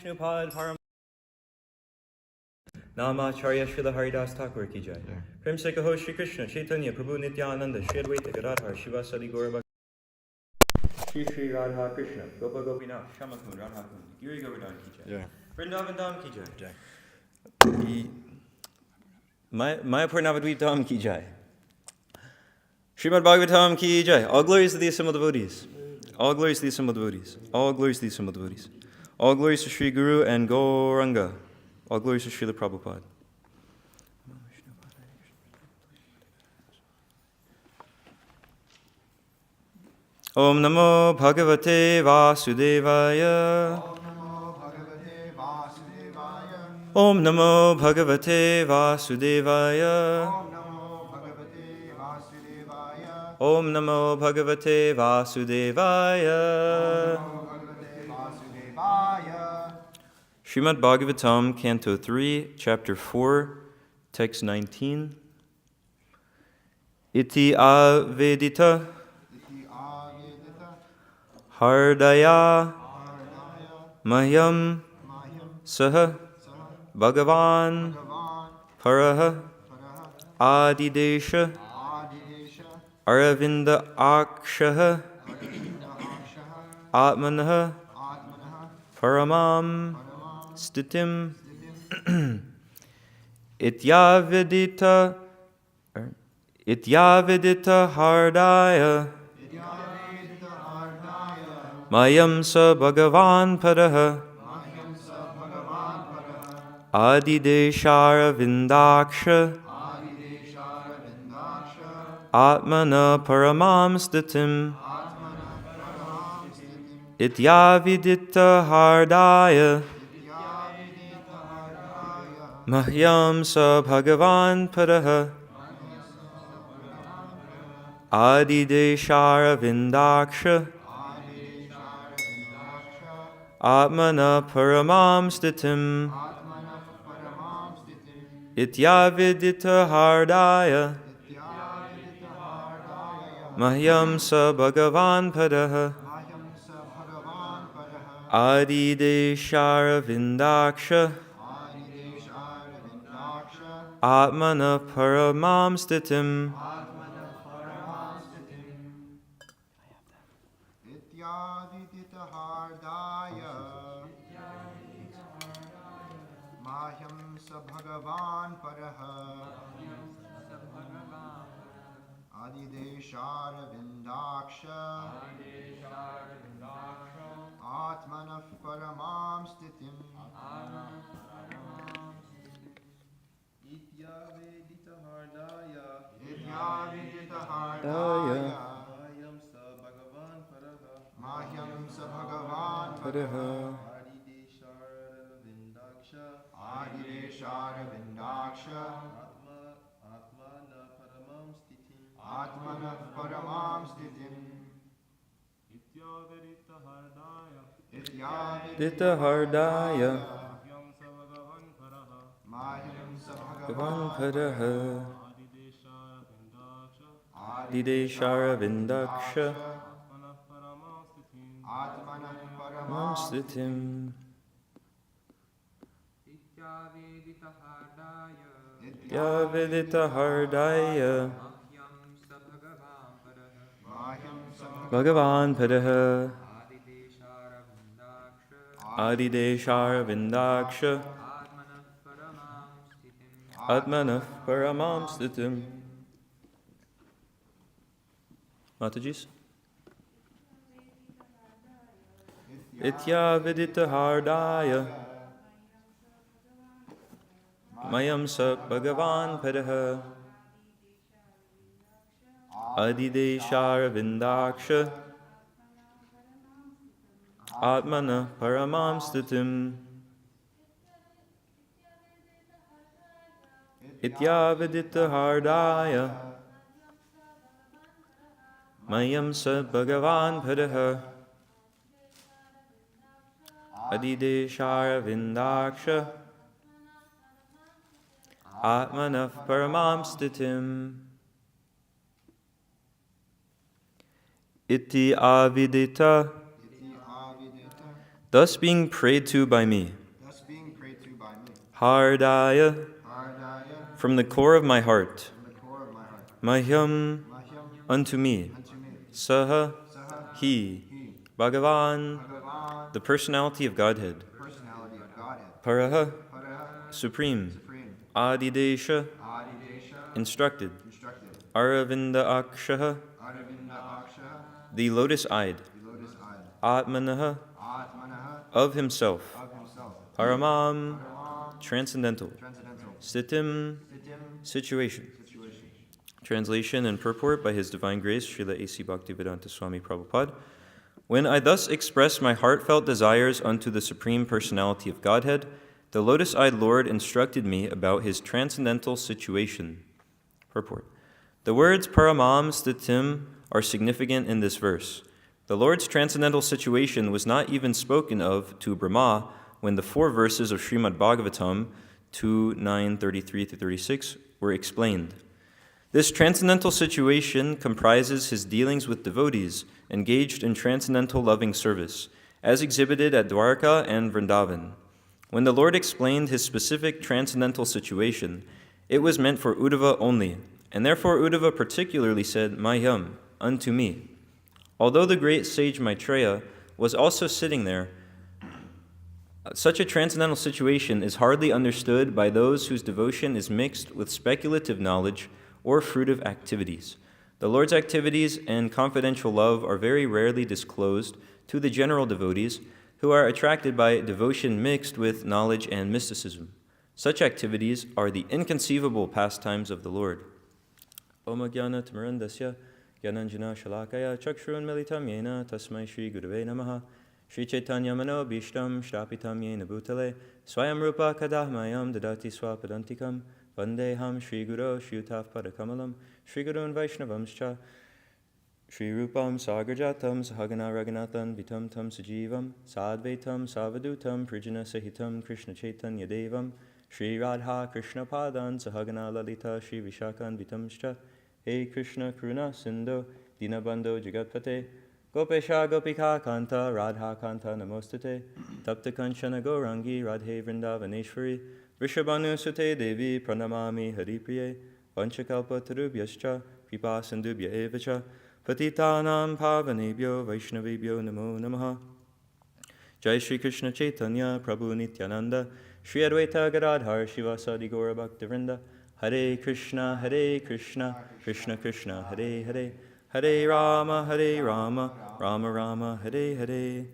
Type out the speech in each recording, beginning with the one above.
Vishnupad Param Namacharya Srila Haridas Thakur ki jai. Prem se kaho Shri Krishna Chaitanya Prabhu Nityananda Shri Advaita Gadadhar Shiva Sadi Gaura Bhakta Shri Shri Radha Krishna Gopa Gopinath Shamakund Radha Kund Giri Govardhan ki jai. Vrindavan Dham ki jai. Mayapur Navadvip Dham ki jai. Srimad Bhagavatam ki jai. All glories to the assembled devotees. All glories to the assembled devotees. All glories to the assembled devotees. All glories to Sri Guru and Gauranga. All glories to Srila Prabhupada. Om Namo Bhagavate Vasudevaya. Om Namo Bhagavate Vasudevaya. Om Namo Bhagavate Vasudevaya. Srimad Bhagavatam, Canto 3, Chapter 4, Text 19. Iti avedita hardaya mahyam saha Bhagavan paraha adidesha Aravinda Akshaha Atmanaha Paramam Stitim Ityavidita Hardaya Mayam Sa Bhagavan Padaha Adideshara Vindaksha Atmana Paramam Stitim Ityavidita Hardaya Mahyam Sa Bhagavan Padaha Adideshara Vindaksha Atmana Paramam Stitim Ityavidita Hardaya Mahyam Sa Bhagavan Padaha Adideshara Vindaksha Atmana Paramam Stitim Ityavidita Hardaya Mahyam Sa Bhagavan Paraha Adideshara Vindaksha Atmana Paramam Stitim Ityavidita Hardaya Mahyam Sa Bhagavan Paraha Adideshara Vindaksha Atmana Paramam Stitim Dita Hardaya Mahyam Sa Bhagavan Padaha Adideshara Vindaksha Atmana Paramam Stitim Ityavidita Hardaya Bhagavan Padaha Adideshara Vindaksha Atmana Paramam Stitim. Matajis. Ityavidita Hardaya Mayam Sa Bhagavan Padaha Adideshara Vindaksha Atmana Paramam Stitim Ityavidita Hardaya Mayam Sa Bhagavan Padaha Adideshara Vindaksha Atmana Paramam Stitim Iti Avidita thus being prayed to by me. thus being prayed to by me. Hardaya, Hardaya, from the core of my heart. from the core of my heart. Mahyam, Mahyam, unto me. unto me. Saha, Saha, he. he. Bhagavan, Bhagavan, the personality of Godhead. personality of Godhead. Paraha, Paraha, supreme. supreme. Adidesha, Adidesha, instructed. instructed. Aravinda Akshaha, Aravinda Akshaha, the lotus-eyed. the lotus-eyed. Atmanaha, Atmanaha, of himself. of himself. Paramam, Paramam, transcendental. transcendental. Sitim, Sitim, situation. situation. Translation and purport by His Divine Grace, Srila A.C. Bhaktivedanta Swami Prabhupada. When I thus express my heartfelt desires unto the Supreme Personality of Godhead, the lotus-eyed Lord instructed me about His transcendental situation. Purport. The words Paramam Stitim are significant in this verse. The Lord's transcendental situation was not even spoken of to Brahma when the 4 verses of Srimad Bhagavatam 2:9:33-36 were explained. This transcendental situation comprises his dealings with devotees engaged in transcendental loving service, as exhibited at Dwarka and Vrindavan. When the Lord explained his specific transcendental situation, it was meant for Uddhava only, and therefore Uddhava particularly said, Mahyam, unto me. Although the great sage Maitreya was also sitting there, such a transcendental situation is hardly understood by those whose devotion is mixed with speculative knowledge or fruitive activities. The Lord's activities and confidential love are very rarely disclosed to the general devotees who are attracted by devotion mixed with knowledge and mysticism. Such activities are the inconceivable pastimes of the Lord. Om Jnana Tamarandasya Gyananjana Shalakaya Chakshrun Militam Yena Tasmai Shri Gurave Namaha Shri Chaitanya Mano Bhishtam Shrapitam Yena Bhutale Swayam Rupa Kadahmayam Dadati Swapadantikam Vandeham Shri Guru Shriyutaf Padakamalam Shri Gurun Vaishnavamscha Shri Rupam Sagarjatam Sahagana Raghunathan Vitam Tam Sajivam Sadvaitam Savadutam Prijana Sahitam Krishna Chaitanya Devam Shri Radha Krishna Padan Sahagana Lalita Shri Vishakan Vitamscha Hey Krishna Karuna Sindhu Dinabandho Jagatpate Gopesha Gopika Kanta Radha Kanta Namostate Tapta Kanchana Gaurangi Radhe Vrindavaneshwari Vrishabhanu Sute Devi Pranamami Haripriye Vanchakalpa Tarubhyascha Kripa Sindhubhya Evacha Patitanam Pavanebhyo Vaishnavebhyo Namo Namaha Jai Shri Krishna Chaitanya Prabhu Nityananda Shri Advaita Gadadhar Shivasadi Gaura Bhaktivinoda Hare Krishna Krishna Krishna Hare Hare Hare Rama Rama Rama Hare Hare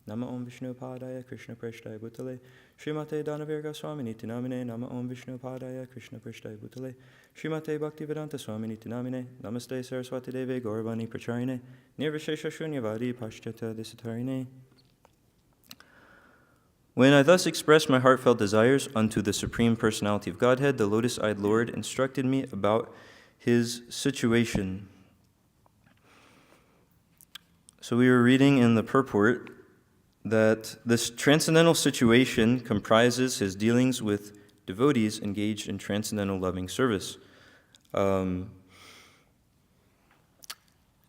Nama Om Vishnu Padaya Krishna Prashtaya Bhutale Srimate Danavirga Swaminiti Namine Nama Om Vishnu Padaya Krishna Prashtaya Bhutale Srimate Bhaktivedanta Swaminiti Namine Namaste Saraswati Deve Gauravani Pracharine Nirvishesha Shunyavadi Pashtata Disitarine. When I thus expressed my heartfelt desires unto the Supreme Personality of Godhead, the lotus-eyed Lord instructed me about his situation. So we were reading in the purport that this transcendental situation comprises his dealings with devotees engaged in transcendental loving service. And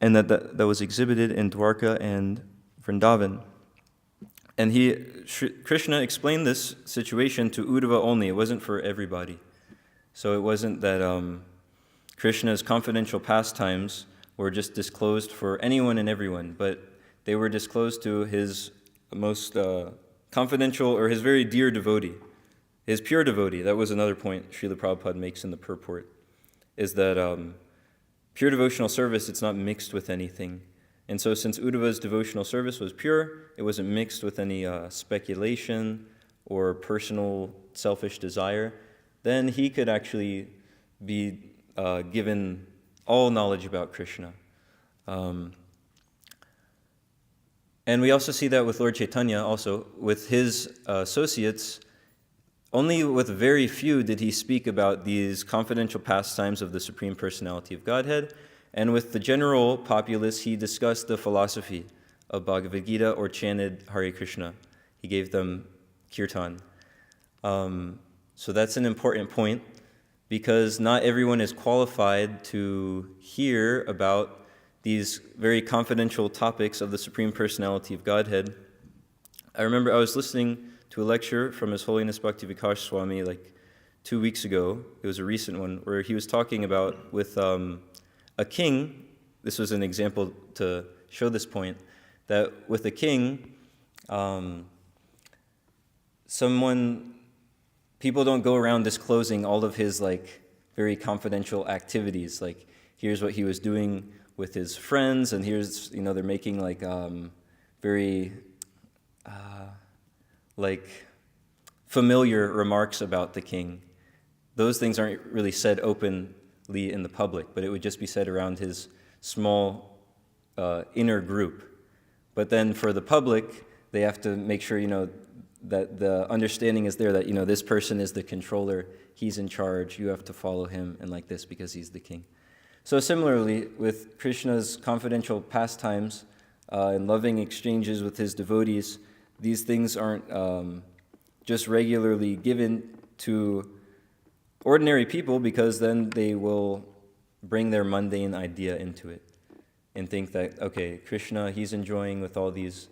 that was exhibited in Dwarka and Vrindavan. And Krishna explained this situation to Uddhava only. It wasn't for everybody. So it wasn't that Krishna's confidential pastimes were just disclosed for anyone and everyone, but they were disclosed to his most confidential, or his very dear devotee, his pure devotee. That was another point Srila Prabhupada makes in the purport, is that pure devotional service, it's not mixed with anything. And so since Uddhava's devotional service was pure, it wasn't mixed with any speculation or personal selfish desire, then he could actually be given all knowledge about Krishna. And we also see that with Lord Chaitanya also, with his associates, only with very few did he speak about these confidential pastimes of the Supreme Personality of Godhead. And with the general populace, he discussed the philosophy of Bhagavad Gita or chanted Hare Krishna. He gave them kirtan. So that's an important point, because not everyone is qualified to hear about these very confidential topics of the Supreme Personality of Godhead. I remember I was listening to a lecture from His Holiness Bhakti Vikas Swami like 2 weeks ago. It was a recent one where he was talking about with a king. This was an example to show this point, that with a king, people don't go around disclosing all of his like very confidential activities. Like, here's what he was doing with his friends, and here's, they're making like very like familiar remarks about the king. Those things aren't really said openly in the public, but it would just be said around his small inner group. But then for the public, they have to make sure, that the understanding is there that, this person is the controller, he's in charge, you have to follow him, and like this because he's the king. So similarly, with Krishna's confidential pastimes and loving exchanges with his devotees, these things aren't just regularly given to ordinary people, because then they will bring their mundane idea into it and think that, okay, Krishna, he's enjoying with all these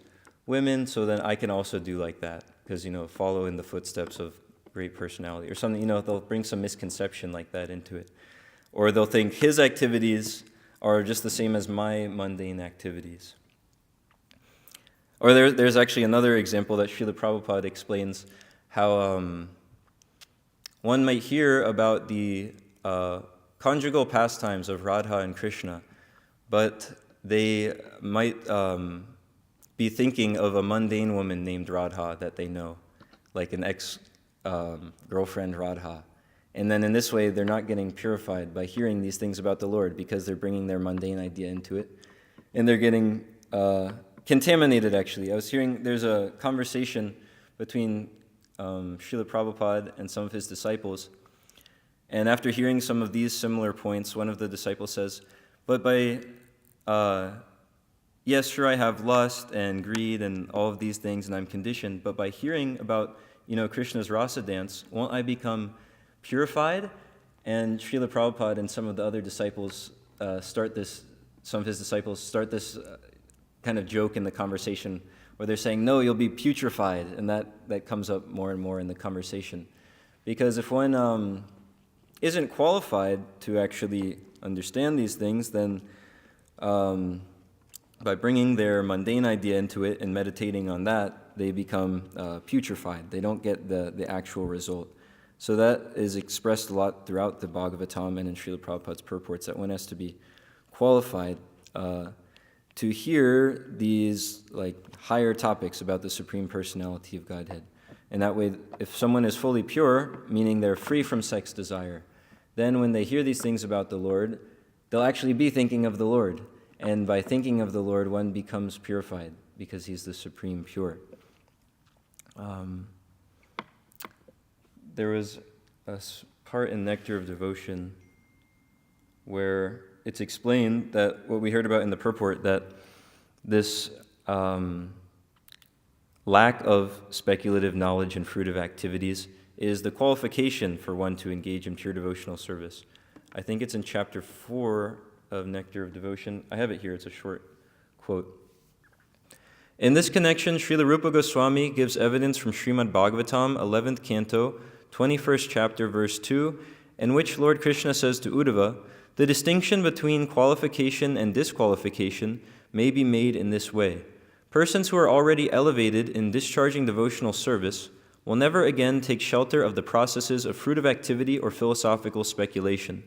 women, so then I can also do like that, because, follow in the footsteps of great personality or something. They'll bring some misconception like that into it. Or they'll think his activities are just the same as my mundane activities. Or there's actually another example that Srila Prabhupada explains how one might hear about the conjugal pastimes of Radha and Krishna, but they might be thinking of a mundane woman named Radha that they know, like an ex-girlfriend Radha. And then in this way, they're not getting purified by hearing these things about the Lord, because they're bringing their mundane idea into it. And they're getting contaminated, actually. I was hearing, there's a conversation between Srila Prabhupada and some of his disciples. And after hearing some of these similar points, one of the disciples says, but by, yes, sure, I have lust and greed and all of these things, and I'm conditioned, but by hearing about, Krishna's rasa dance, won't I become purified? And Srila Prabhupada and some of the other disciples some of his disciples start this kind of joke in the conversation where they're saying, no, you'll be putrefied, and that comes up more and more in the conversation. Because if one isn't qualified to actually understand these things, then by bringing their mundane idea into it and meditating on that, they become putrefied. They don't get the actual result. So that is expressed a lot throughout the Bhagavatam and in Srila Prabhupada's purports, that one has to be qualified to hear these like higher topics about the Supreme Personality of Godhead. And that way, if someone is fully pure, meaning they're free from sex desire, then when they hear these things about the Lord, they'll actually be thinking of the Lord. And by thinking of the Lord, one becomes purified, because he's the Supreme Pure. There was a part in Nectar of Devotion where it's explained that what we heard about in the purport, that this lack of speculative knowledge and fruitive activities is the qualification for one to engage in pure devotional service. I think it's in chapter 4 of Nectar of Devotion. I have it here, it's a short quote. In this connection, Srila Rupa Goswami gives evidence from Srimad Bhagavatam, 11th canto, 21st chapter, verse 2, in which Lord Krishna says to Uddhava, the distinction between qualification and disqualification may be made in this way. Persons who are already elevated in discharging devotional service will never again take shelter of the processes of fruitive activity or philosophical speculation.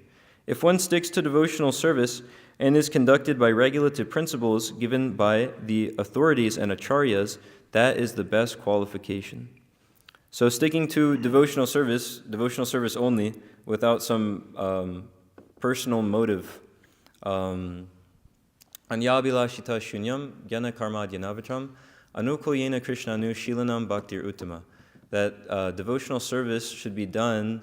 If one sticks to devotional service and is conducted by regulative principles given by the authorities and acharyas, that is the best qualification. So sticking to devotional service only, without some personal motive. Anyabhilashita shunyam jnana karma dhyanavatram anukoyena krishnanu shilanam bhaktir uttama. That devotional service should be done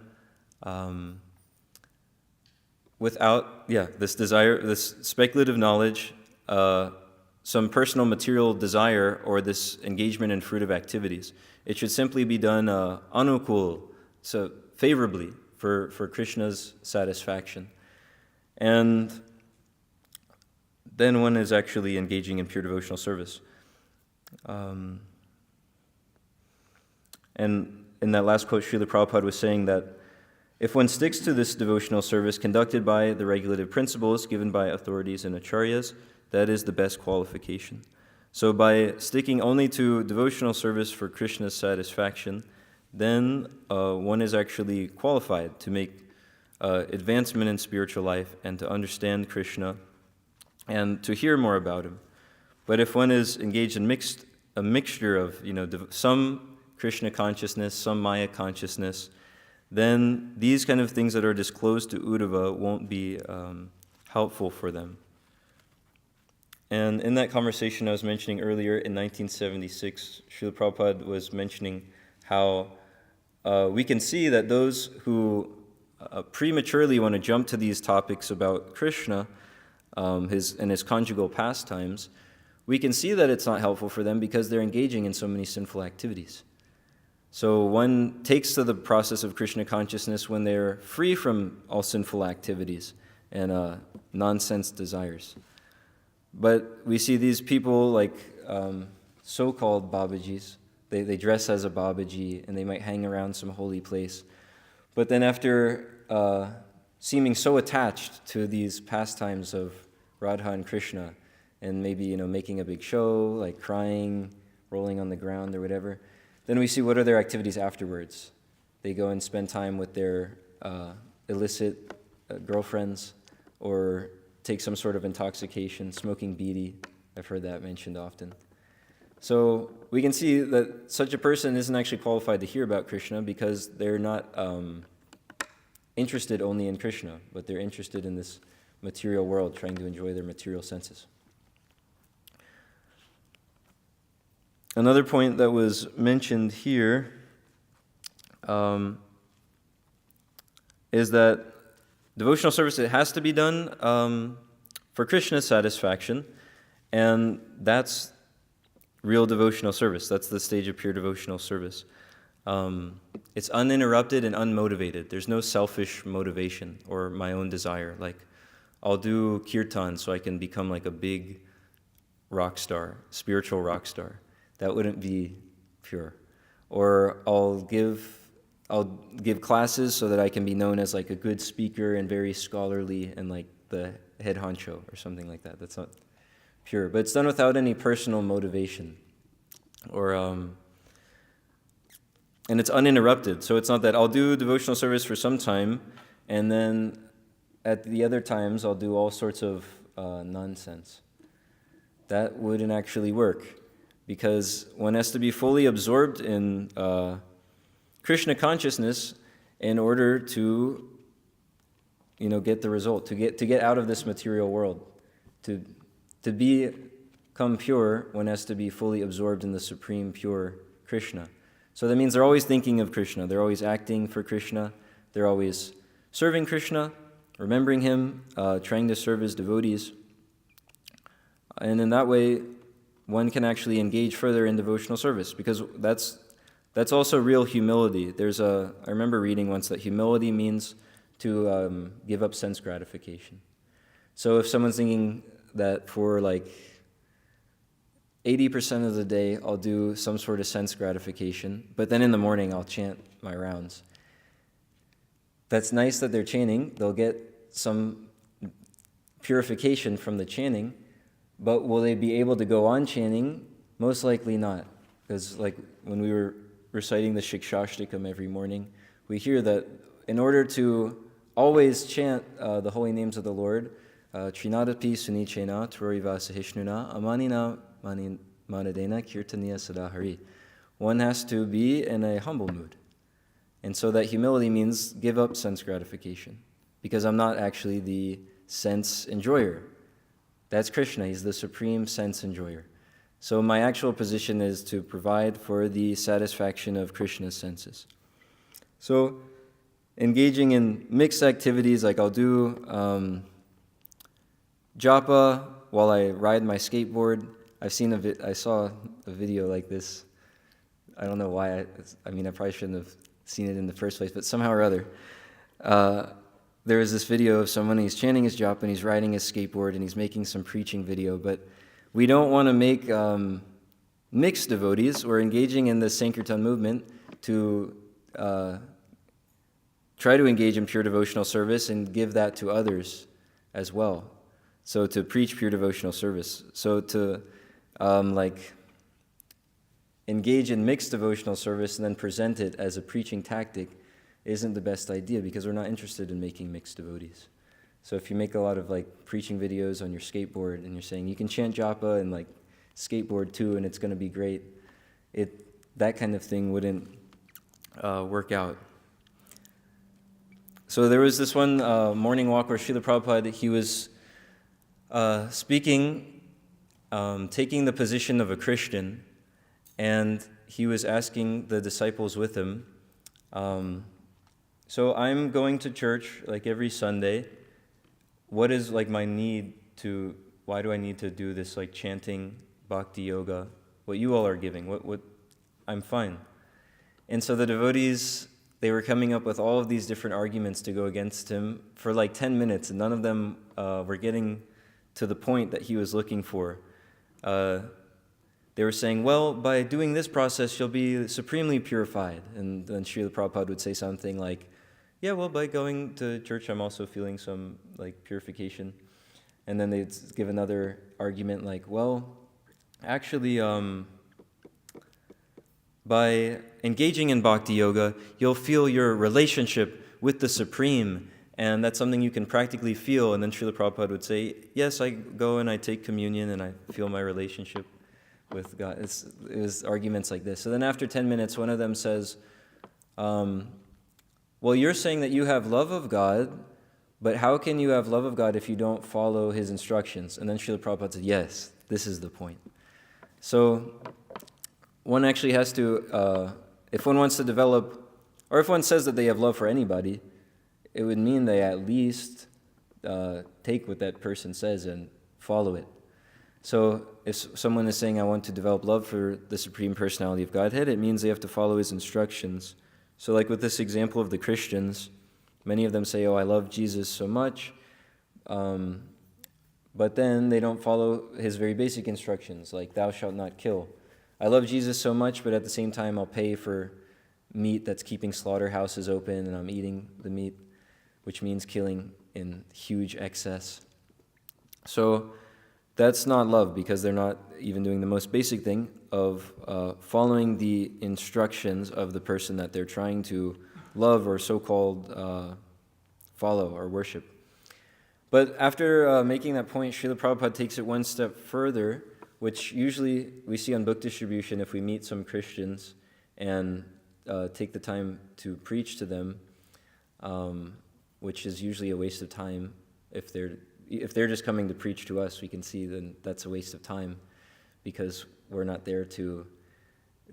without, this desire, this speculative knowledge, some personal material desire, or this engagement in fruitive activities. It should simply be done anukul, so favorably for Krishna's satisfaction. And then one is actually engaging in pure devotional service. And in that last quote, Srila Prabhupada was saying that if one sticks to this devotional service conducted by the regulative principles given by authorities and acharyas, that is the best qualification. So by sticking only to devotional service for Krishna's satisfaction, then one is actually qualified to make advancement in spiritual life and to understand Krishna and to hear more about him. But if one is engaged in a mixture of some Krishna consciousness, some Maya consciousness, then these kind of things that are disclosed to Uddhava won't be helpful for them. And in that conversation I was mentioning earlier in 1976, Srila Prabhupada was mentioning how we can see that those who prematurely want to jump to these topics about Krishna and his conjugal pastimes, we can see that it's not helpful for them because they're engaging in so many sinful activities. So one takes to the process of Krishna consciousness when they're free from all sinful activities and nonsense desires. But we see these people like so-called Babajis. They dress as a Babaji and they might hang around some holy place. But then after seeming so attached to these pastimes of Radha and Krishna and maybe making a big show, like crying, rolling on the ground or whatever, then we see what are their activities afterwards. They go and spend time with their illicit girlfriends or take some sort of intoxication, smoking bidi. I've heard that mentioned often. So we can see that such a person isn't actually qualified to hear about Krishna because they're not interested only in Krishna, but they're interested in this material world, trying to enjoy their material senses. Another point that was mentioned here is that devotional service, it has to be done for Krishna's satisfaction, and that's real devotional service. That's the stage of pure devotional service. It's uninterrupted and unmotivated. There's no selfish motivation or my own desire. Like, I'll do kirtan so I can become like a big rock star, spiritual rock star. That wouldn't be pure. Or I'll give classes so that I can be known as like a good speaker and very scholarly and like the head honcho or something like that. That's not pure. But it's done without any personal motivation. Or and it's uninterrupted. So it's not that I'll do devotional service for some time and then at the other times I'll do all sorts of nonsense. That wouldn't actually work because one has to be fully absorbed in Krishna consciousness in order to get the result, to get out of this material world. To become pure, one has to be fully absorbed in the supreme pure Krishna. So that means they're always thinking of Krishna, they're always acting for Krishna, they're always serving Krishna, remembering him, trying to serve his devotees. And in that way, one can actually engage further in devotional service because that's also real humility. I remember reading once that humility means to give up sense gratification. So if someone's thinking that for like 80% of the day I'll do some sort of sense gratification, but then in the morning I'll chant my rounds. That's nice that they're chanting. They'll get some purification from the chanting, but will they be able to go on chanting? Most likely not. Because like when we were reciting the Shikshashtakam every morning, we hear that in order to always chant the holy names of the Lord, Trinadapi Sunichena Tvoriva Sahishnuna Amanina Manadena Kirtaniya Sadahari. One has to be in a humble mood. And so that humility means give up sense gratification. Because I'm not actually the sense enjoyer. That's Krishna, he's the supreme sense enjoyer. So my actual position is to provide for the satisfaction of Krishna's senses. So engaging in mixed activities, like I'll do japa while I ride my skateboard. I saw a video like this. I don't know why. I probably shouldn't have seen it in the first place, but somehow or other, there was this video of someone, he's chanting his japa and he's riding his skateboard and he's making some preaching video, but we don't want to make mixed devotees or engaging in the Sankirtan movement to try to engage in pure devotional service and give that to others as well. So to preach pure devotional service. So to engage in mixed devotional service and then present it as a preaching tactic isn't the best idea, because we're not interested in making mixed devotees. So if you make a lot of preaching videos on your skateboard and you're saying you can chant japa and skateboard too and it's going to be great, that kind of thing wouldn't work out. So there was this one morning walk where Srila Prabhupada, he was speaking, taking the position of a Christian, and he was asking the disciples with him, so I'm going to church every Sunday. What is my need to, why do I need to do this chanting, bhakti yoga, what you all are giving? What I'm fine. And so the devotees, they were coming up with all of these different arguments to go against him for 10 minutes, and none of them were getting to the point that he was looking for. They were saying, well, by doing this process, you'll be supremely purified. And then Srila Prabhupada would say something like, yeah, well, by going to church, I'm also feeling some purification. And then they'd give another argument well, actually, by engaging in bhakti yoga, you'll feel your relationship with the Supreme, and that's something you can practically feel. And then Srila Prabhupada would say, yes, I go and I take communion and I feel my relationship with God. It was arguments like this. So then after 10 minutes, one of them says, well, you're saying that you have love of God, but how can you have love of God if you don't follow his instructions? And then Srila Prabhupada said, yes, this is the point. So one actually has to, if one wants to develop, or if one says that they have love for anybody, it would mean they at least take what that person says and follow it. So if someone is saying, I want to develop love for the Supreme Personality of Godhead, it means they have to follow his instructions. So with this example of the Christians, many of them say, oh, I love Jesus so much, but then they don't follow his very basic instructions, like thou shalt not kill. I love Jesus so much, but at the same time I'll pay for meat that's keeping slaughterhouses open, and I'm eating the meat, which means killing in huge excess. So that's not love, because they're not even doing the most basic thing of following the instructions of the person that they're trying to love or so-called follow or worship. But after making that point, Srila Prabhupada takes it one step further, which usually we see on book distribution if we meet some Christians and take the time to preach to them, which is usually a waste of time. If they're just coming to preach to us, we can see then that's a waste of time, because we're not there to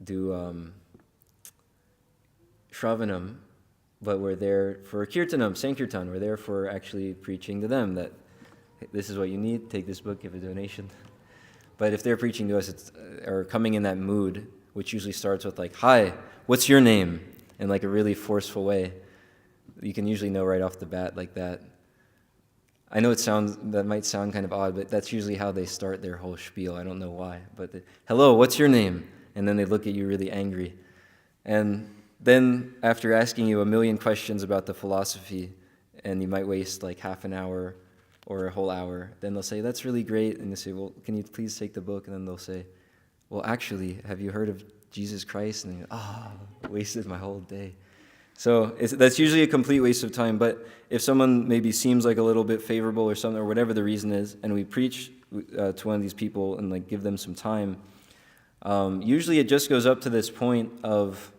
do Shravanam, but we're there for Kirtanam, Sankirtan. We're there for actually preaching to them that this is what you need, take this book, give a donation. But if they're preaching to us, or coming in that mood, which usually starts with hi, what's your name? In a really forceful way, you can usually know right off the bat like that. I know that might sound kind of odd, but that's usually how they start their whole spiel. I don't know why, but hello, what's your name? And then they look at you really angry. And then after asking you a million questions about the philosophy, and you might waste half an hour or a whole hour, then they'll say, that's really great. And you say, well, can you please take the book? And then they'll say, well, actually, have you heard of Jesus Christ? And they go, wasted my whole day. So that's usually a complete waste of time. But if someone maybe seems a little bit favorable or something, or whatever the reason is, and we preach to one of these people and give them some time, usually it just goes up to this point of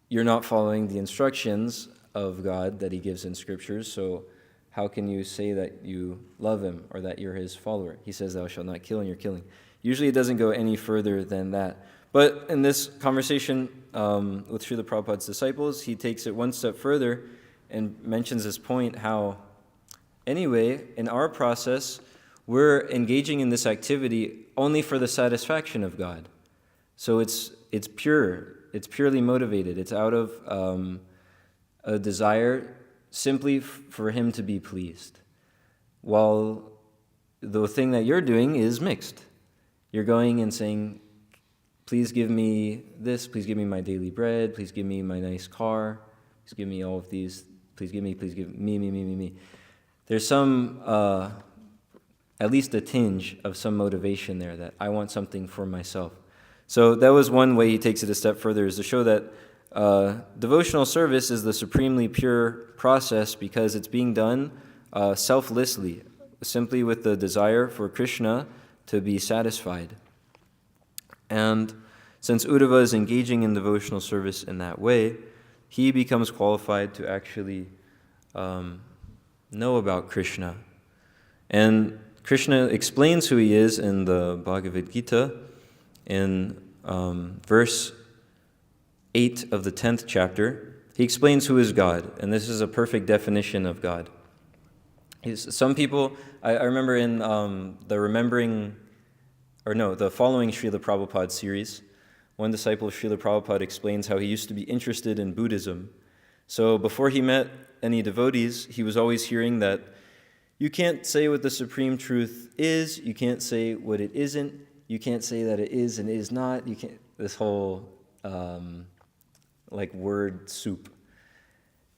you're not following the instructions of God that he gives in scriptures, so how can you say that you love him or that you're his follower? He says, thou shalt not kill, and you're killing. Usually it doesn't go any further than that. But in this conversation with Srila Prabhupada's disciples, he takes it one step further and mentions this point how, anyway, in our process, we're engaging in this activity only for the satisfaction of God. So it's pure, it's purely motivated. It's out of a desire simply for him to be pleased. While the thing that you're doing is mixed. You're going and saying, please give me this, please give me my daily bread, please give me my nice car, please give me all of these, please give me. There's some, at least a tinge of some motivation there that I want something for myself. So that was one way he takes it a step further, is to show that devotional service is the supremely pure process because it's being done selflessly, simply with the desire for Krishna to be satisfied. And since Uddhava is engaging in devotional service in that way, he becomes qualified to actually know about Krishna. And Krishna explains who he is in the Bhagavad Gita in verse 8 of the 10th chapter. He explains who is God, and this is a perfect definition of God. Some people, I remember in the following Srila Prabhupada series, one disciple of Srila Prabhupada explains how he used to be interested in Buddhism. So before he met any devotees, he was always hearing that you can't say what the supreme truth is, you can't say what it isn't, you can't say that it is and is not, you can't, this whole word soup.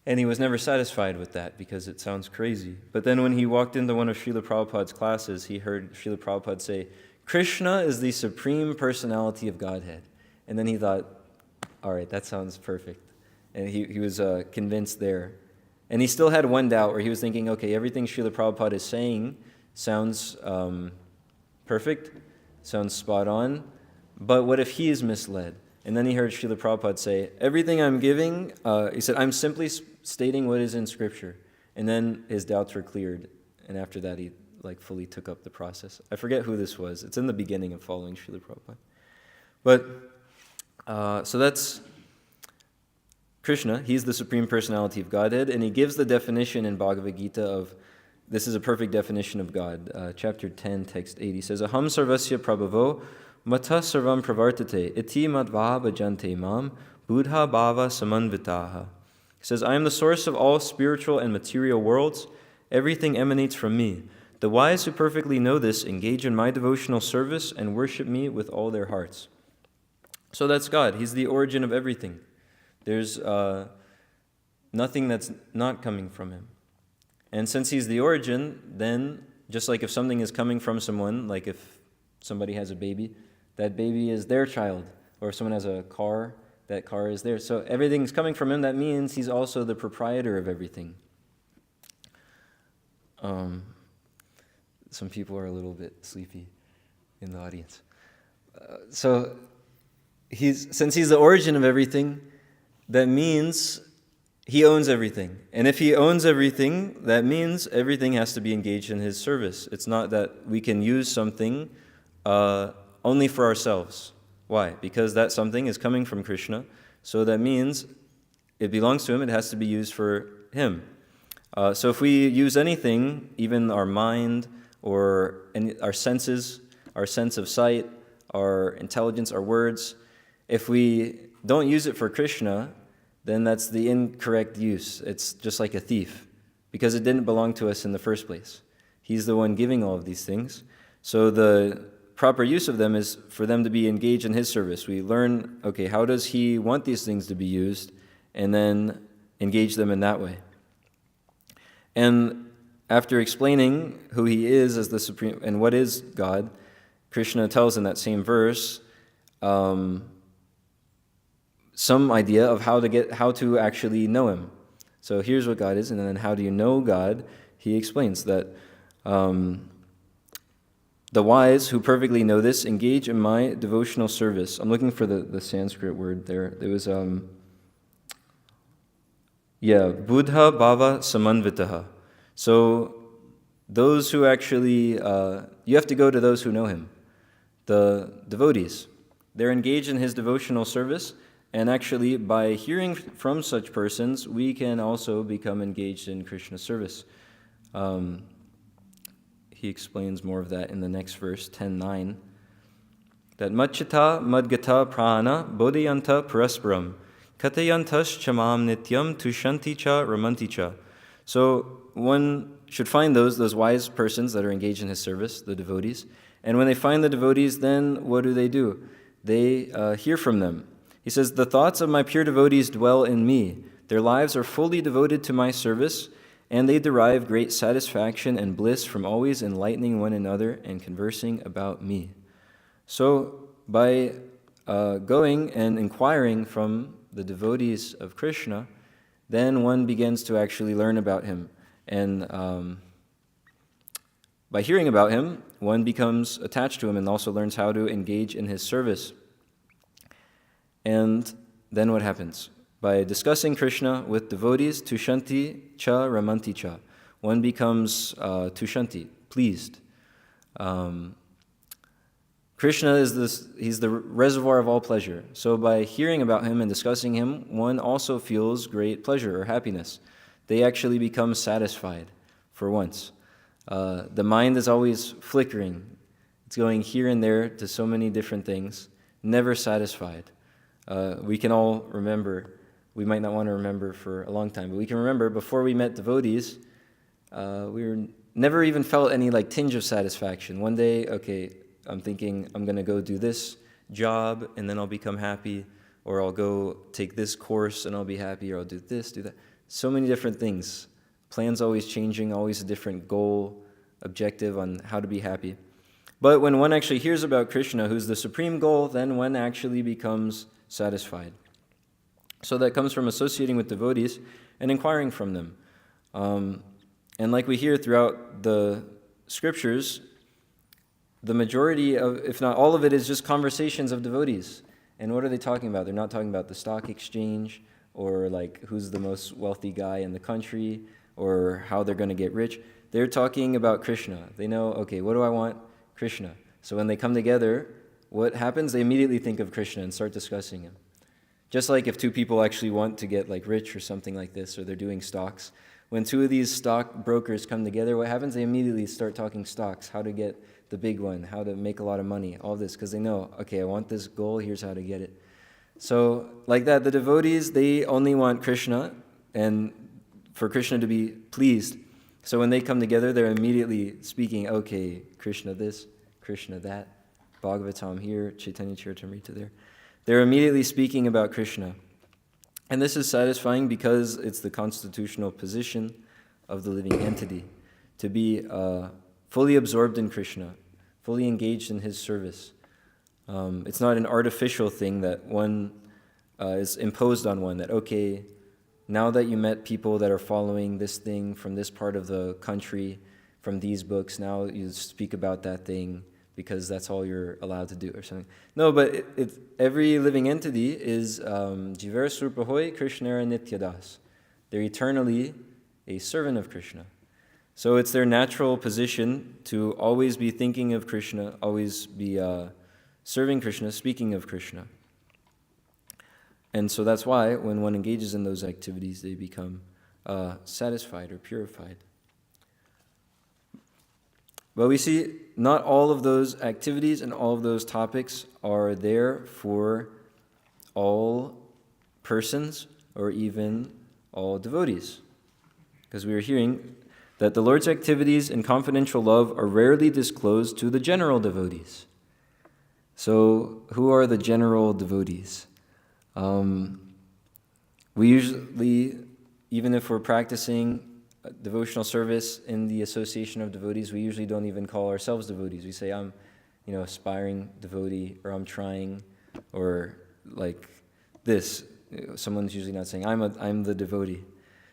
And he was never satisfied with that because it sounds crazy. But then when he walked into one of Srila Prabhupada's classes, he heard Srila Prabhupada say, Krishna is the supreme personality of Godhead. And then he thought, all right, that sounds perfect. And he was convinced there. And he still had one doubt where he was thinking, okay, everything Srila Prabhupada is saying sounds perfect, sounds spot on, but what if he is misled? And then he heard Srila Prabhupada say, everything I'm giving, he said, I'm simply stating what is in Scripture. And then his doubts were cleared. And after that, he fully took up the process. I forget who this was. It's in the beginning of following Srila Prabhupada. But, so that's Krishna. He's the Supreme Personality of Godhead. And he gives the definition in Bhagavad Gita of, this is a perfect definition of God. Chapter 10, text 8. He says, Aham sarvasya prabhavo mata sarvam pravartate iti madva bhajante mam buddha bhava samanvitaha. He says, I am the source of all spiritual and material worlds. Everything emanates from me. The wise who perfectly know this engage in my devotional service and worship me with all their hearts. So that's God. He's the origin of everything. There's nothing that's not coming from him. And since he's the origin, then just like if something is coming from someone, like if somebody has a baby, that baby is their child. Or if someone has a car, that car is theirs. So everything's coming from him. That means he's also the proprietor of everything. Some people are a little bit sleepy in the audience. So since he's the origin of everything, that means he owns everything. And if he owns everything, that means everything has to be engaged in his service. It's not that we can use something only for ourselves. Why? Because that something is coming from Krishna. So that means it belongs to him. It has to be used for him. So if we use anything, even our mind or our senses, our sense of sight, our intelligence, our words, if we don't use it for Krishna, then that's the incorrect use. It's just like a thief, because it didn't belong to us in the first place. He's the one giving all of these things. So the proper use of them is for them to be engaged in his service. We learn, okay, how does he want these things to be used, and then engage them in that way. And after explaining who he is as the supreme and what is God, Krishna tells in that same verse some idea of how to actually know him. So here's what God is, and then how do you know God? He explains that the wise who perfectly know this engage in my devotional service. I'm looking for the Sanskrit word there. There was buddha bhava samanvitaha. So those who actually, you have to go to those who know him, the devotees. They're engaged in his devotional service, and actually by hearing from such persons, we can also become engaged in Krishna's service. He explains more of that in the next verse, 10:9, that Machita madgata prana bodhiyanta parasparam katayantas chamam nityam tushanti cha ramanti cha. So one should find those wise persons that are engaged in his service, the devotees. And when they find the devotees, then what do? they hear from them. He says, "The thoughts of my pure devotees dwell in me. Their lives are fully devoted to my service, and they derive great satisfaction and bliss from always enlightening one another and conversing about me." So by going and inquiring from the devotees of Krishna, then one begins to actually learn about him. And by hearing about him, one becomes attached to him and also learns how to engage in his service. And then what happens? By discussing Krishna with devotees, tushanti cha ramanti cha, one becomes tushanti, pleased. Krishna he's the reservoir of all pleasure. So by hearing about him and discussing him, one also feels great pleasure or happiness. They actually become satisfied for once. The mind is always flickering. It's going here and there to so many different things, never satisfied. We can all remember, we might not want to remember for a long time, but we can remember before we met devotees, we never even felt any like tinge of satisfaction. One day, okay, I'm thinking I'm going to go do this job and then I'll become happy, or I'll go take this course and I'll be happy, or I'll do this, do that. So many different things. Plans always changing, always a different goal, objective on how to be happy. But when one actually hears about Krishna, who's the supreme goal, then one actually becomes satisfied. So that comes from associating with devotees and inquiring from them. And like we hear throughout the scriptures, the majority of, if not all of it, is just conversations of devotees. And what are they talking about? They're not talking about the stock exchange, or like who's the most wealthy guy in the country, or how they're going to get rich. They're talking about Krishna. They know, okay, what do I want? Krishna. So when they come together, what happens? They immediately think of Krishna and start discussing him. Just like if two people actually want to get like rich or something like this, or they're doing stocks. When two of these stock brokers come together, what happens? They immediately start talking stocks, how to get the big one, how to make a lot of money, all this, because they know, okay, I want this goal, here's how to get it. So like that, the devotees, they only want Krishna, and for Krishna to be pleased. So when they come together, they're immediately speaking, okay, Krishna this, Krishna that, Bhagavatam here, Chaitanya Charitamrita there. They're immediately speaking about Krishna. And this is satisfying because it's the constitutional position of the living entity, to be fully absorbed in Krishna, fully engaged in his service. It's not an artificial thing that one is imposed on one, that, okay, now that you met people that are following this thing from this part of the country, from these books, now you speak about that thing because that's all you're allowed to do or something. No, but every living entity is Jivera Surpahoy Krishnara Nityadas. They're eternally a servant of Krishna. So it's their natural position to always be thinking of Krishna, always be serving Krishna, speaking of Krishna. And so that's why when one engages in those activities, they become satisfied or purified. But we see not all of those activities and all of those topics are there for all persons or even all devotees. Because we are hearing that the Lord's activities and confidential love are rarely disclosed to the general devotees. So who are the general devotees? We usually, even if we're practicing devotional service in the association of devotees, we usually don't even call ourselves devotees. We say, I'm, aspiring devotee, or I'm trying, or like this. Someone's usually not saying, I'm the devotee.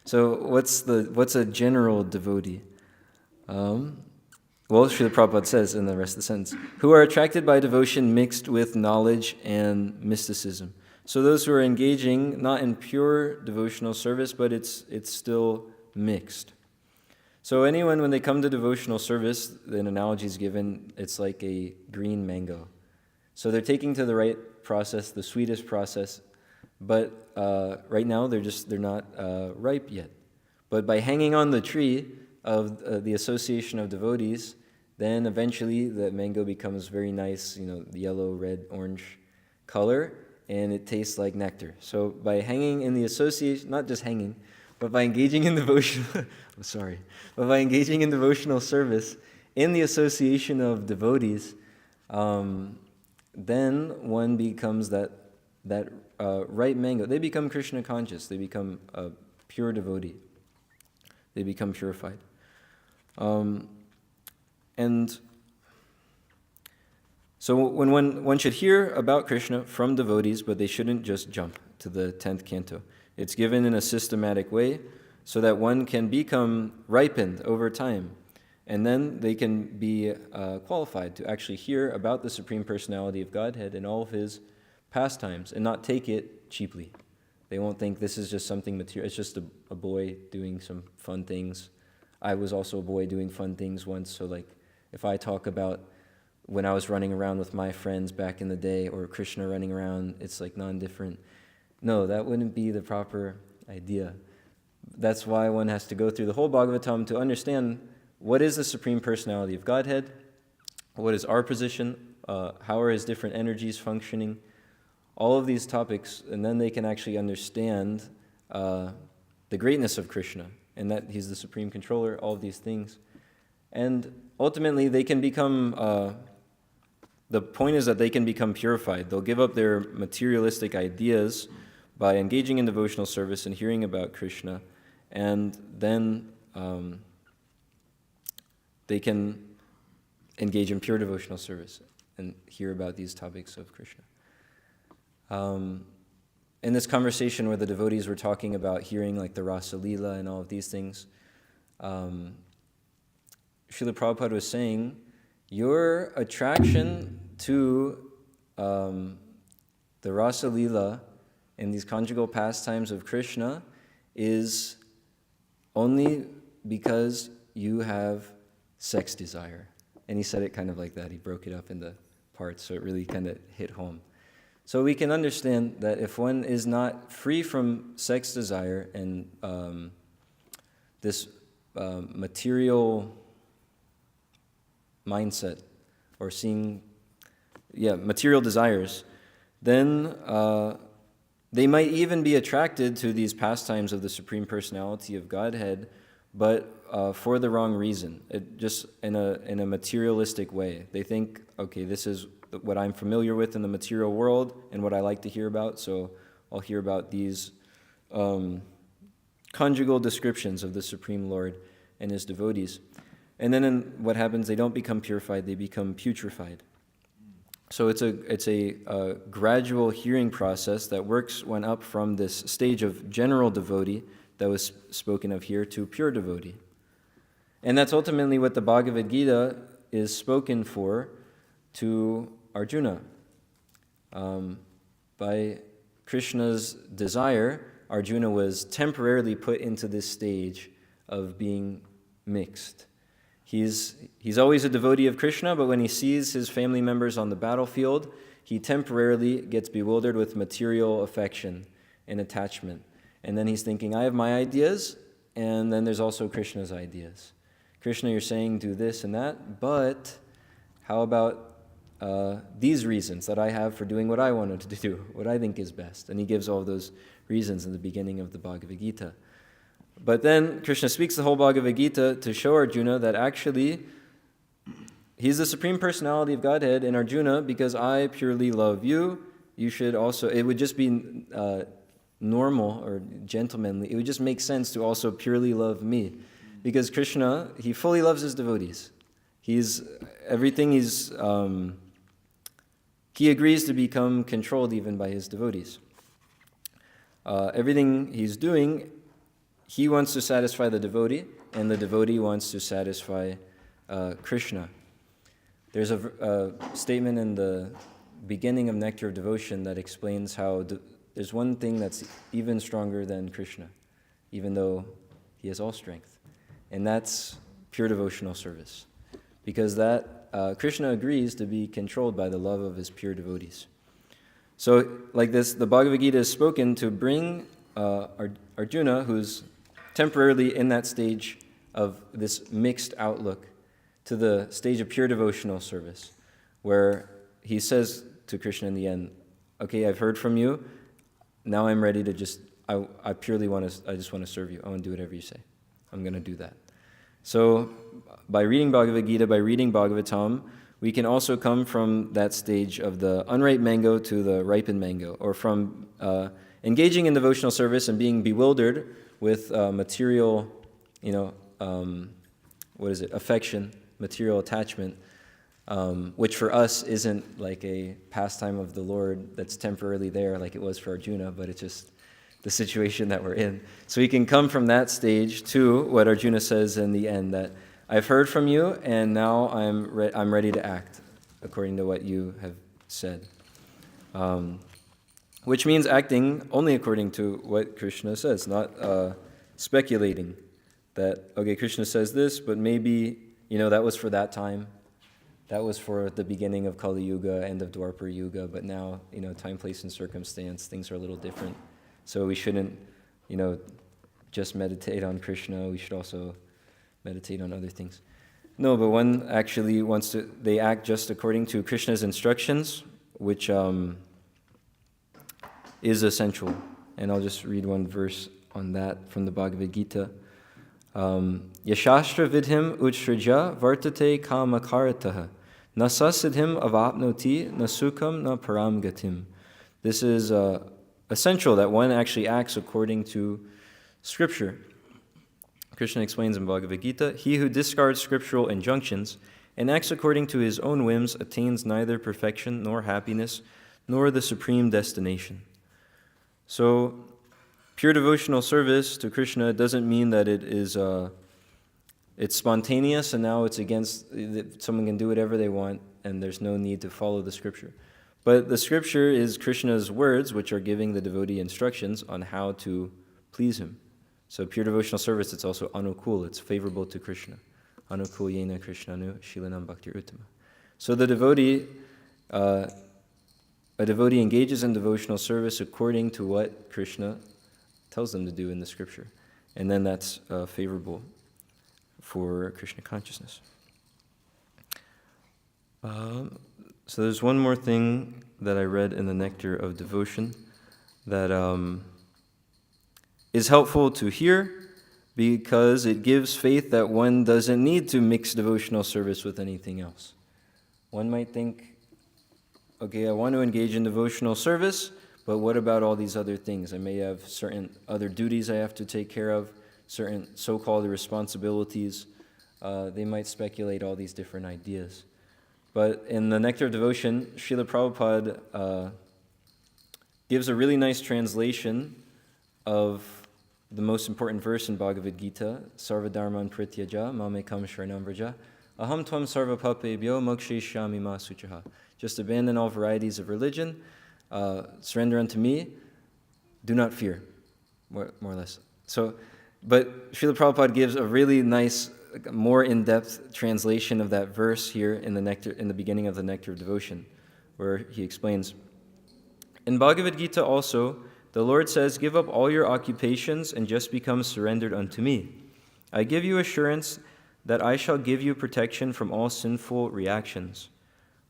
So what's a general devotee? Well, Srila Prabhupada says in the rest of the sentence, who are attracted by devotion mixed with knowledge and mysticism. So those who are engaging not in pure devotional service, but it's still mixed. So anyone, when they come to devotional service, the analogy is given, it's like a green mango. So they're taking to the right process, the sweetest process, but right now they're not ripe yet. But by hanging on the tree of the association of devotees, then eventually the mango becomes very nice, yellow, red, orange color, and it tastes like nectar. So by hanging in the association, not just hanging, but by engaging in devotional, but by engaging in devotional service in the association of devotees, then one becomes that ripe mango. They become Krishna conscious. They become a pure devotee. They become purified. And so when one should hear about Krishna from devotees, but they shouldn't just jump to the 10th canto. It's given in a systematic way so that one can become ripened over time. And then they can be qualified to actually hear about the Supreme Personality of Godhead and all of his pastimes and not take it cheaply. They won't think this is just something material. It's just a boy doing some fun things. I was also a boy doing fun things once. So like if I talk about when I was running around with my friends back in the day or Krishna running around, it's like non-different. No, that wouldn't be the proper idea. That's why one has to go through the whole Bhagavatam to understand what is the Supreme Personality of Godhead, what is our position, how are his different energies functioning, all of these topics, and then they can actually understand the greatness of Krishna, and that he's the Supreme Controller, all of these things. And ultimately, they can become, the point is that they can become purified. They'll give up their materialistic ideas by engaging in devotional service and hearing about Krishna, and then they can engage in pure devotional service and hear about these topics of Krishna. In this conversation where the devotees were talking about hearing like the Rasa-lila and all of these things, Srila Prabhupada was saying, your attraction to the Rasa-lila and these conjugal pastimes of Krishna is only because you have sex desire. And he said it kind of like that. He broke it up into parts, so it really kind of hit home. So we can understand that if one is not free from sex desire and this material mindset or seeing, material desires, then they might even be attracted to these pastimes of the Supreme Personality of Godhead, but for the wrong reason. It just in a materialistic way. They think, okay, this is what I'm familiar with in the material world and what I like to hear about, so I'll hear about these conjugal descriptions of the Supreme Lord and his devotees. And then what happens, they don't become purified, they become putrefied. So it's a gradual hearing process that works one up from this stage of general devotee that was spoken of here to pure devotee. And that's ultimately what the Bhagavad Gita is spoken for to Arjuna. By Krishna's desire, Arjuna was temporarily put into this stage of being mixed. He's always a devotee of Krishna, but when he sees his family members on the battlefield, he temporarily gets bewildered with material affection and attachment. And then he's thinking, I have my ideas, and then there's also Krishna's ideas. Krishna, you're saying do this and that, but how about these reasons that I have for doing what I wanted to do, what I think is best? And he gives all those reasons in the beginning of the Bhagavad Gita. But then Krishna speaks the whole Bhagavad Gita to show Arjuna that actually he's the Supreme Personality of Godhead, and Arjuna, because I purely love you, you should also, it would just be normal or gentlemanly, it would just make sense to also purely love me. Because Krishna, he fully loves his devotees. He agrees to become controlled even by his devotees. Everything he's doing, he wants to satisfy the devotee, and the devotee wants to satisfy Krishna. There's a statement in the beginning of Nectar of Devotion that explains how there's one thing that's even stronger than Krishna, even though he has all strength, and that's pure devotional service. Because that Krishna agrees to be controlled by the love of his pure devotees. So, like this, the Bhagavad Gita is spoken to bring Arjuna, who's temporarily in that stage of this mixed outlook, to the stage of pure devotional service, where he says to Krishna in the end, okay, I've heard from you, now I'm ready to just want to serve you. I want to do whatever you say. I'm going to do that. So by reading Bhagavad Gita, by reading Bhagavatam, we can also come from that stage of the unripe mango to the ripened mango, or from engaging in devotional service and being bewildered with material, affection, material attachment, which for us isn't like a pastime of the Lord that's temporarily there like it was for Arjuna, but it's just the situation that we're in. So we can come from that stage to what Arjuna says in the end, that I've heard from you, and now I'm ready to act according to what you have said. Which means acting only according to what Krishna says, not speculating that, okay, Krishna says this, but maybe, that was for that time. That was for the beginning of Kali Yuga, end of Dwapara Yuga, but now, time, place, and circumstance, things are a little different. So we shouldn't, just meditate on Krishna. We should also meditate on other things. No, but one actually they act just according to Krishna's instructions, which is essential. And I'll just read one verse on that from the Bhagavad Gita. Yashastra vidhim utsraja vartate kamakarataha nasasidhim avapnoti nasukam na param gatim. This is essential that one actually acts according to Scripture. Krishna explains in Bhagavad Gita, he who discards scriptural injunctions and acts according to his own whims attains neither perfection nor happiness nor the supreme destination. So, pure devotional service to Krishna doesn't mean that it's spontaneous and now it's against, someone can do whatever they want and there's no need to follow the Scripture. But the Scripture is Krishna's words, which are giving the devotee instructions on how to please him. So pure devotional service, it's also anukul, it's favorable to Krishna. Anukul yena krishnanu shilanam bhaktir uttama. So the devotee, a devotee engages in devotional service according to what Krishna tells them to do in the Scripture. And then that's favorable for Krishna consciousness. So there's one more thing that I read in the Nectar of Devotion that is helpful to hear because it gives faith that one doesn't need to mix devotional service with anything else. One might think, okay, I want to engage in devotional service, but what about all these other things? I may have certain other duties I have to take care of, certain so-called responsibilities. They might speculate all these different ideas. But in the Nectar of Devotion, Srila Prabhupada gives a really nice translation of the most important verse in Bhagavad Gita, Sarva Dharman Prityaja, Mamekam Sharanam Vraja, Aham Tvam Sarva Papebhyo Moksheshyami Ma Suchaha. Just abandon all varieties of religion, surrender unto me, do not fear, more or less. So, but Srila Prabhupada gives a really nice, more in-depth translation of that verse here in the beginning of the Nectar of Devotion, where he explains, in Bhagavad Gita also, the Lord says, give up all your occupations and just become surrendered unto me. I give you assurance that I shall give you protection from all sinful reactions.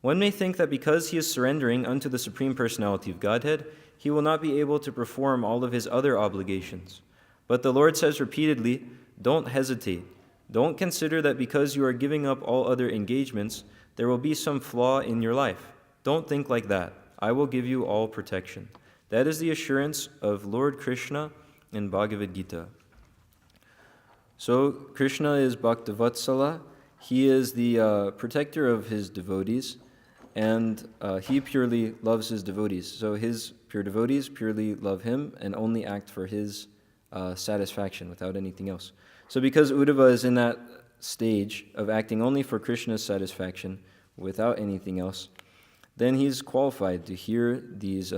One may think that because he is surrendering unto the Supreme Personality of Godhead, he will not be able to perform all of his other obligations. But the Lord says repeatedly, don't hesitate. Don't consider that because you are giving up all other engagements, there will be some flaw in your life. Don't think like that. I will give you all protection. That is the assurance of Lord Krishna in Bhagavad Gita. So Krishna is Bhaktavatsala. He is the protector of his devotees, and he purely loves his devotees. So his pure devotees purely love him and only act for his satisfaction without anything else. So because Uddhava is in that stage of acting only for Krishna's satisfaction without anything else, then he's qualified to hear these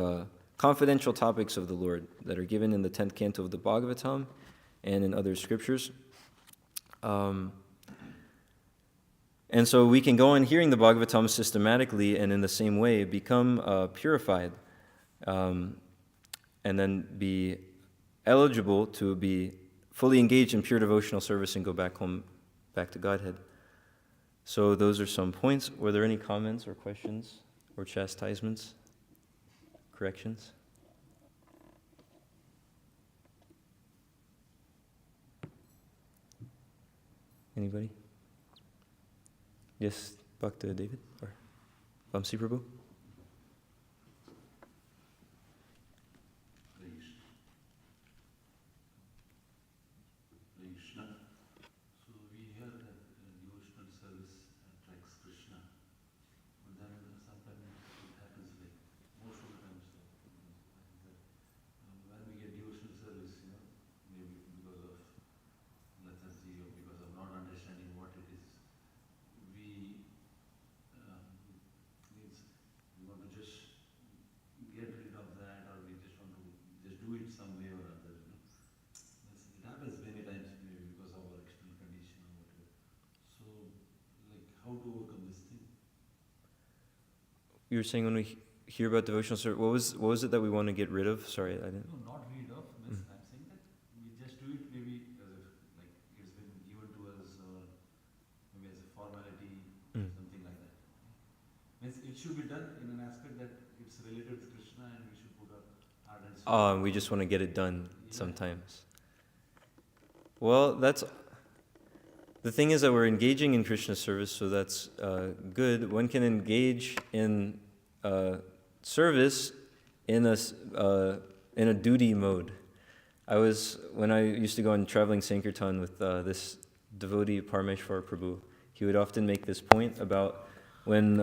confidential topics of the Lord that are given in the 10th canto of the Bhagavatam and in other scriptures. And so we can go on hearing the Bhagavatam systematically and in the same way become purified and then be eligible to be fully engaged in pure devotional service and go back home, back to Godhead. So those are some points. Were there any comments or questions or chastisements? Corrections? Anybody? Yes, Bhakta David? Or? Vamsi Prabhu? You were saying when we hear about devotional service, what was it that we want to get rid of? Sorry, I didn't. No, not rid of. I'm saying that we just do it maybe as if like it's been given to us, or maybe as a formality, something like that. Means it should be done in an aspect that it's related to Krishna, and we should put our heart and soul. We just want to get it done sometimes. Well, that's the thing is that we're engaging in Krishna service, so that's good. One can engage in service in a duty mode. When I used to go on traveling Sankirtan with this devotee Parmeshwar Prabhu, he would often make this point about when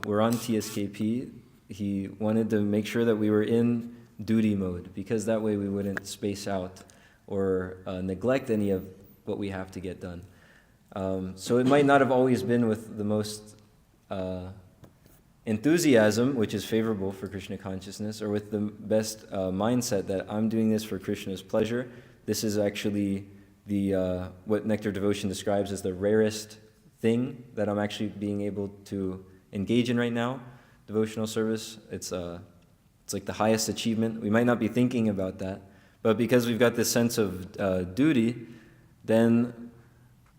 we're on TSKP, he wanted to make sure that we were in duty mode, because that way we wouldn't space out or neglect any of what we have to get done. So it might not have always been with the most enthusiasm, which is favorable for Krishna consciousness, or with the best mindset that I'm doing this for Krishna's pleasure. This is actually what Nectar Devotion describes as the rarest thing that I'm actually being able to engage in right now, devotional service. It's like the highest achievement. We might not be thinking about that, but because we've got this sense of duty, then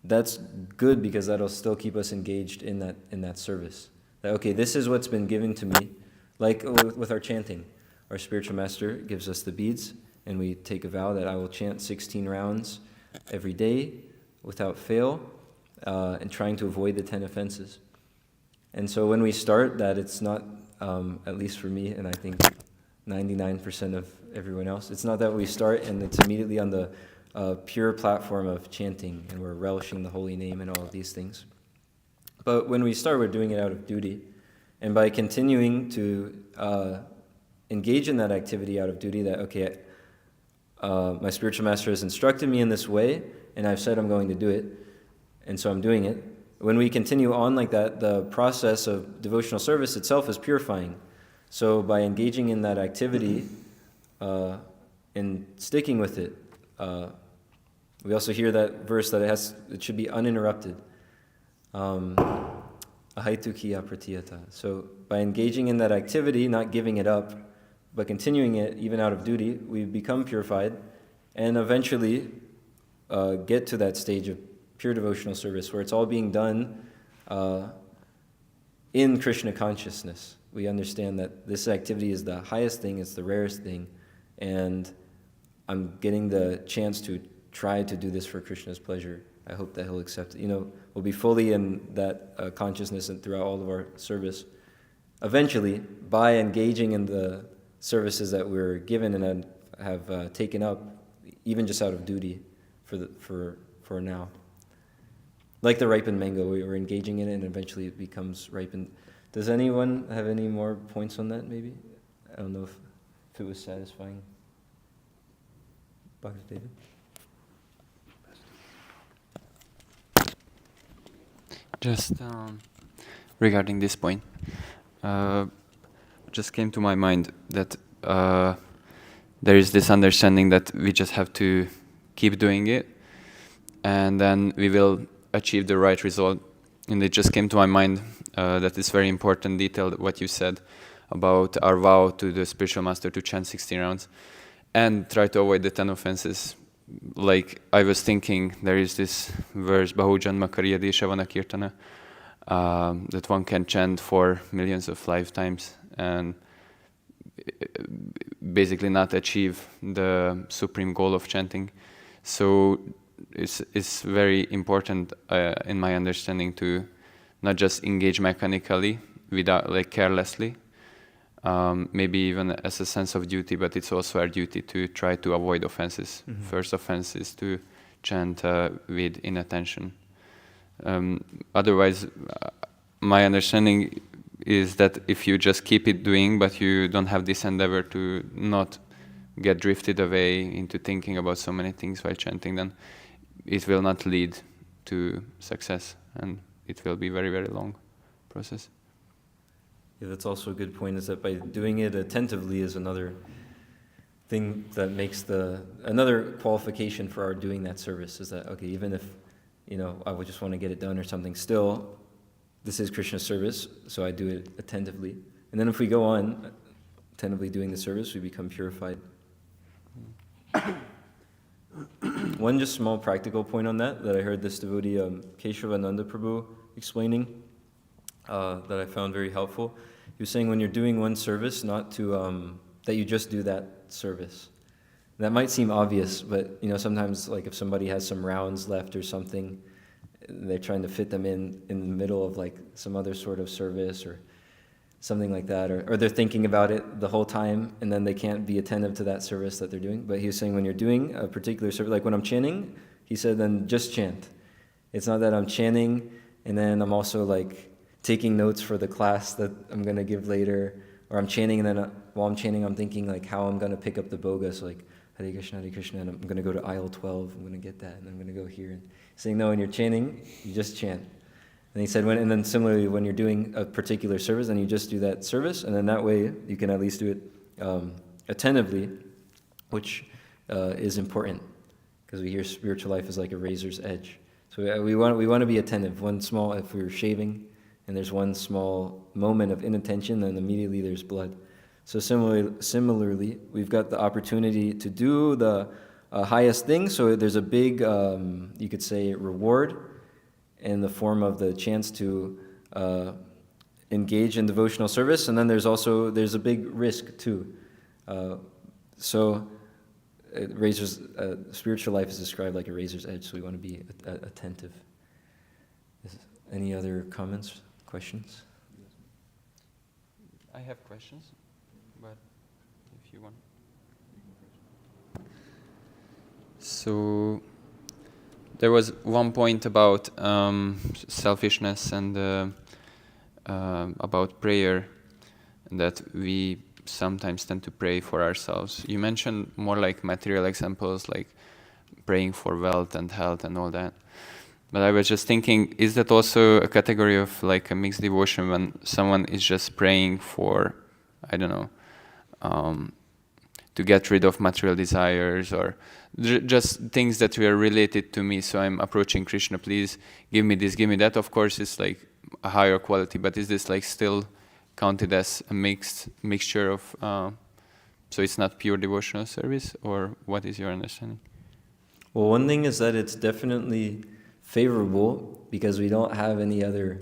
that's good, because that'll still keep us engaged in that service. That, okay, this is what's been given to me, like with our chanting. Our spiritual master gives us the beads, and we take a vow that I will chant 16 rounds every day without fail, and trying to avoid the 10 offenses. And so when we start that, it's not, at least for me, and I think 99% of everyone else, it's not that we start and it's immediately on the pure platform of chanting, and we're relishing the holy name and all of these things. But when we start, we're doing it out of duty. And by continuing to engage in that activity out of duty, that, okay, my spiritual master has instructed me in this way, and I've said I'm going to do it, and so I'm doing it. When we continue on like that, the process of devotional service itself is purifying. So by engaging in that activity and sticking with it, we also hear that verse that it should be uninterrupted. Ahaitukiya pratiyata. So by engaging in that activity, not giving it up, but continuing it even out of duty, we become purified, and eventually get to that stage of pure devotional service where it's all being done in Krishna consciousness. We understand that this activity is the highest thing, it's the rarest thing, and I'm getting the chance to try to do this for Krishna's pleasure. I hope that he'll accept it. We'll be fully in that consciousness and throughout all of our service. Eventually, by engaging in the services that we're given and have taken up, even just out of duty for now. Like the ripened mango, we were engaging in it and eventually it becomes ripened. Does anyone have any more points on that, maybe? I don't know if it was satisfying. Dr. David? Just regarding this point, just came to my mind that there is this understanding that we just have to keep doing it, and then we will achieve the right result. And it just came to my mind that it's very important detail what you said about our vow to the spiritual master to chant 16 rounds and try to avoid the 10 offenses. Like I was thinking, there is this verse, Bahujanma Kariyadeshavana Kirtana, that one can chant for millions of lifetimes and basically not achieve the supreme goal of chanting. So it's very important in my understanding to not just engage mechanically without carelessly. Maybe even as a sense of duty, but it's also our duty to try to avoid offenses. First offense is to chant with inattention. Otherwise, my understanding is that if you just keep it doing, but you don't have this endeavor to not get drifted away into thinking about so many things while chanting, then it will not lead to success, and it will be very, very long process. Yeah, that's also a good point, is that by doing it attentively is another thing that makes another qualification for our doing that service, is that, okay, even if, I would just want to get it done or something, still, this is Krishna's service, so I do it attentively. And then if we go on attentively doing the service, we become purified. One just small practical point on that I heard this devotee, Keshavananda Prabhu, explaining, that I found very helpful. He was saying when you're doing one service, not to, that you just do that service. That might seem obvious, but sometimes like if somebody has some rounds left or something, they're trying to fit them in the middle of like some other sort of service or something like that, or they're thinking about it the whole time and then they can't be attentive to that service that they're doing. But he was saying when you're doing a particular service, like when I'm chanting, he said then just chant. It's not that I'm chanting and then I'm also like taking notes for the class that I'm going to give later, or I'm chanting and then while I'm chanting I'm thinking like how I'm going to pick up the boga, so like Hare Krishna, and I'm going to go to aisle 12, I'm going to get that, and I'm going to go here. And saying no, when you're chanting, you just chant. And he said, and then similarly, when you're doing a particular service, then you just do that service, and then that way you can at least do it attentively, which is important, because we hear spiritual life is like a razor's edge. So we want to be attentive. If we're shaving, and there's one small moment of inattention, then immediately there's blood. So similarly, we've got the opportunity to do the highest thing. So there's a big, you could say, reward in the form of the chance to engage in devotional service, and then there's a big risk too. Spiritual life is described like a razor's edge, so we want to be attentive. Any other comments, questions? I have questions, but if you want. So there was one point about selfishness and about prayer, that we sometimes tend to pray for ourselves. You mentioned more like material examples, like praying for wealth and health and all that. But I was just thinking, is that also a category of like a mixed devotion when someone is just praying for, I don't know, to get rid of material desires, or just things that were related to me? So I'm approaching Krishna, please give me this, give me that. Of course, it's like a higher quality, but is this like still counted as a mixture of, so it's not pure devotional service, or what is your understanding? Well, one thing is that it's definitely favorable because we don't have any other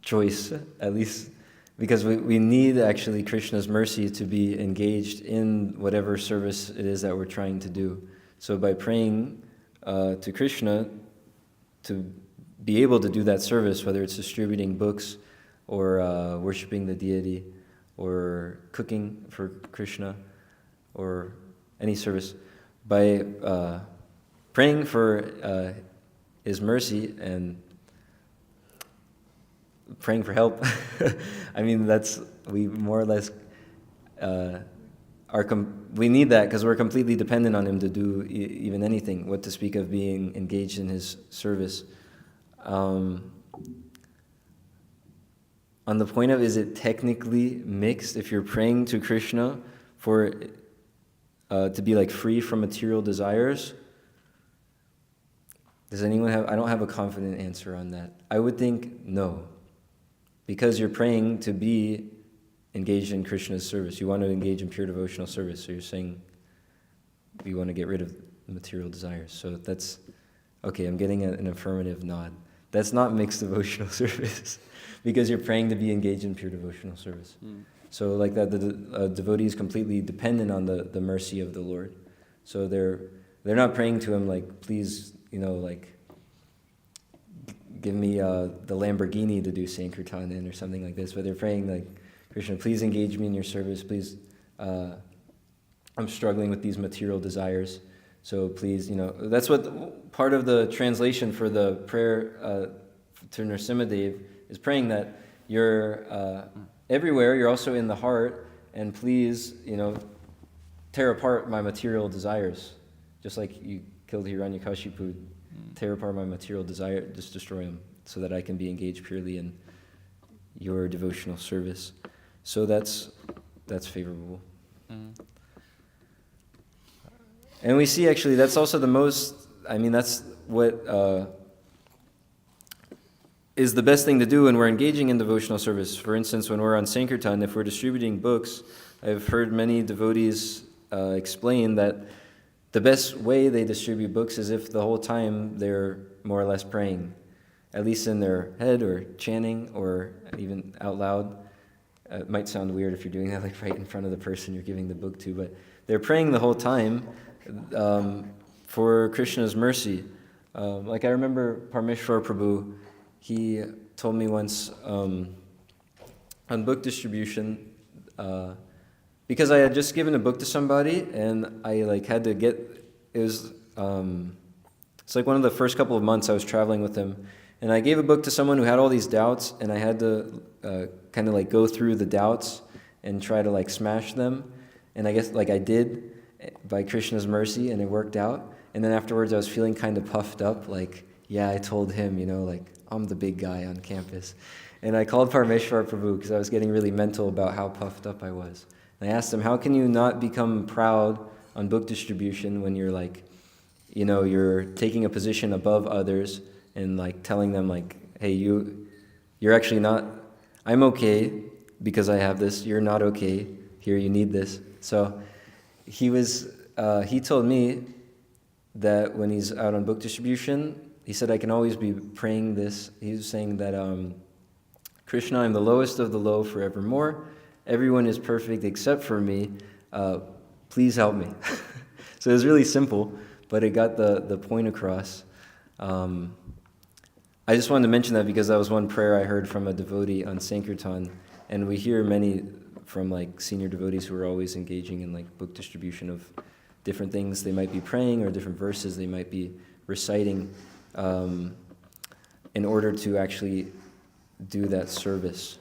choice, at least because we need actually Krishna's mercy to be engaged in whatever service it is that we're trying to do. So by praying to Krishna to be able to do that service, whether it's distributing books or worshiping the deity or cooking for Krishna or any service, by praying for His mercy and praying for help. I mean, we more or less we need that because we're completely dependent on Him to do even anything, what to speak of being engaged in His service. On the point of, is it technically mixed if you're praying to Krishna for to be like free from material desires? Does anyone have? I don't have a confident answer on that. I would think no, because you're praying to be engaged in Krishna's service. You want to engage in pure devotional service. So you're saying you want to get rid of material desires. So that's okay. I'm getting an affirmative nod. That's not mixed devotional service, because you're praying to be engaged in pure devotional service. So like that, the devotee is completely dependent on the mercy of the Lord. So they're not praying to Him like, please, like, give me the Lamborghini to do Sankirtan in or something like this, but they're praying like, Krishna, please engage me in your service. Please, I'm struggling with these material desires. So please, that's what part of the translation for the prayer to Nrsimhadev is praying that you're everywhere, you're also in the heart, and please, tear apart my material desires. Just like you killed Hiranyakashipu, tear apart my material desire, just destroy them, so that I can be engaged purely in your devotional service. So that's favorable. And we see actually that's also the most, that's what is the best thing to do when we're engaging in devotional service. For instance, when we're on Sankirtan, if we're distributing books, I've heard many devotees explain that the best way they distribute books is if the whole time they're more or less praying, at least in their head or chanting or even out loud. It might sound weird if you're doing that like right in front of the person you're giving the book to, but they're praying the whole time for Krishna's mercy. Like I remember Parmeshwar Prabhu, he told me once on book distribution, because I had just given a book to somebody and I had to it's like one of the first couple of months I was traveling with him, and I gave a book to someone who had all these doubts, and I had to kind of go through the doubts and try to smash them, and I guess I did by Krishna's mercy, and it worked out. And then afterwards I was feeling kind of puffed up, yeah, I told him, I'm the big guy on campus. And I called Parmeshwar Prabhu because I was getting really mental about how puffed up I was. And I asked him, how can you not become proud on book distribution when you're you're taking a position above others and telling them hey, you're actually not, I'm okay because I have this, you're not okay, here you need this. So he told me that when he's out on book distribution, he said, I can always be praying this. He was saying that, Krishna, I'm the lowest of the low forevermore. Everyone is perfect except for me. Please help me. So it was really simple, but it got the point across. I just wanted to mention that because that was one prayer I heard from a devotee on Sankirtan, and we hear many from senior devotees who are always engaging in book distribution of different things they might be praying or different verses they might be reciting in order to actually do that service.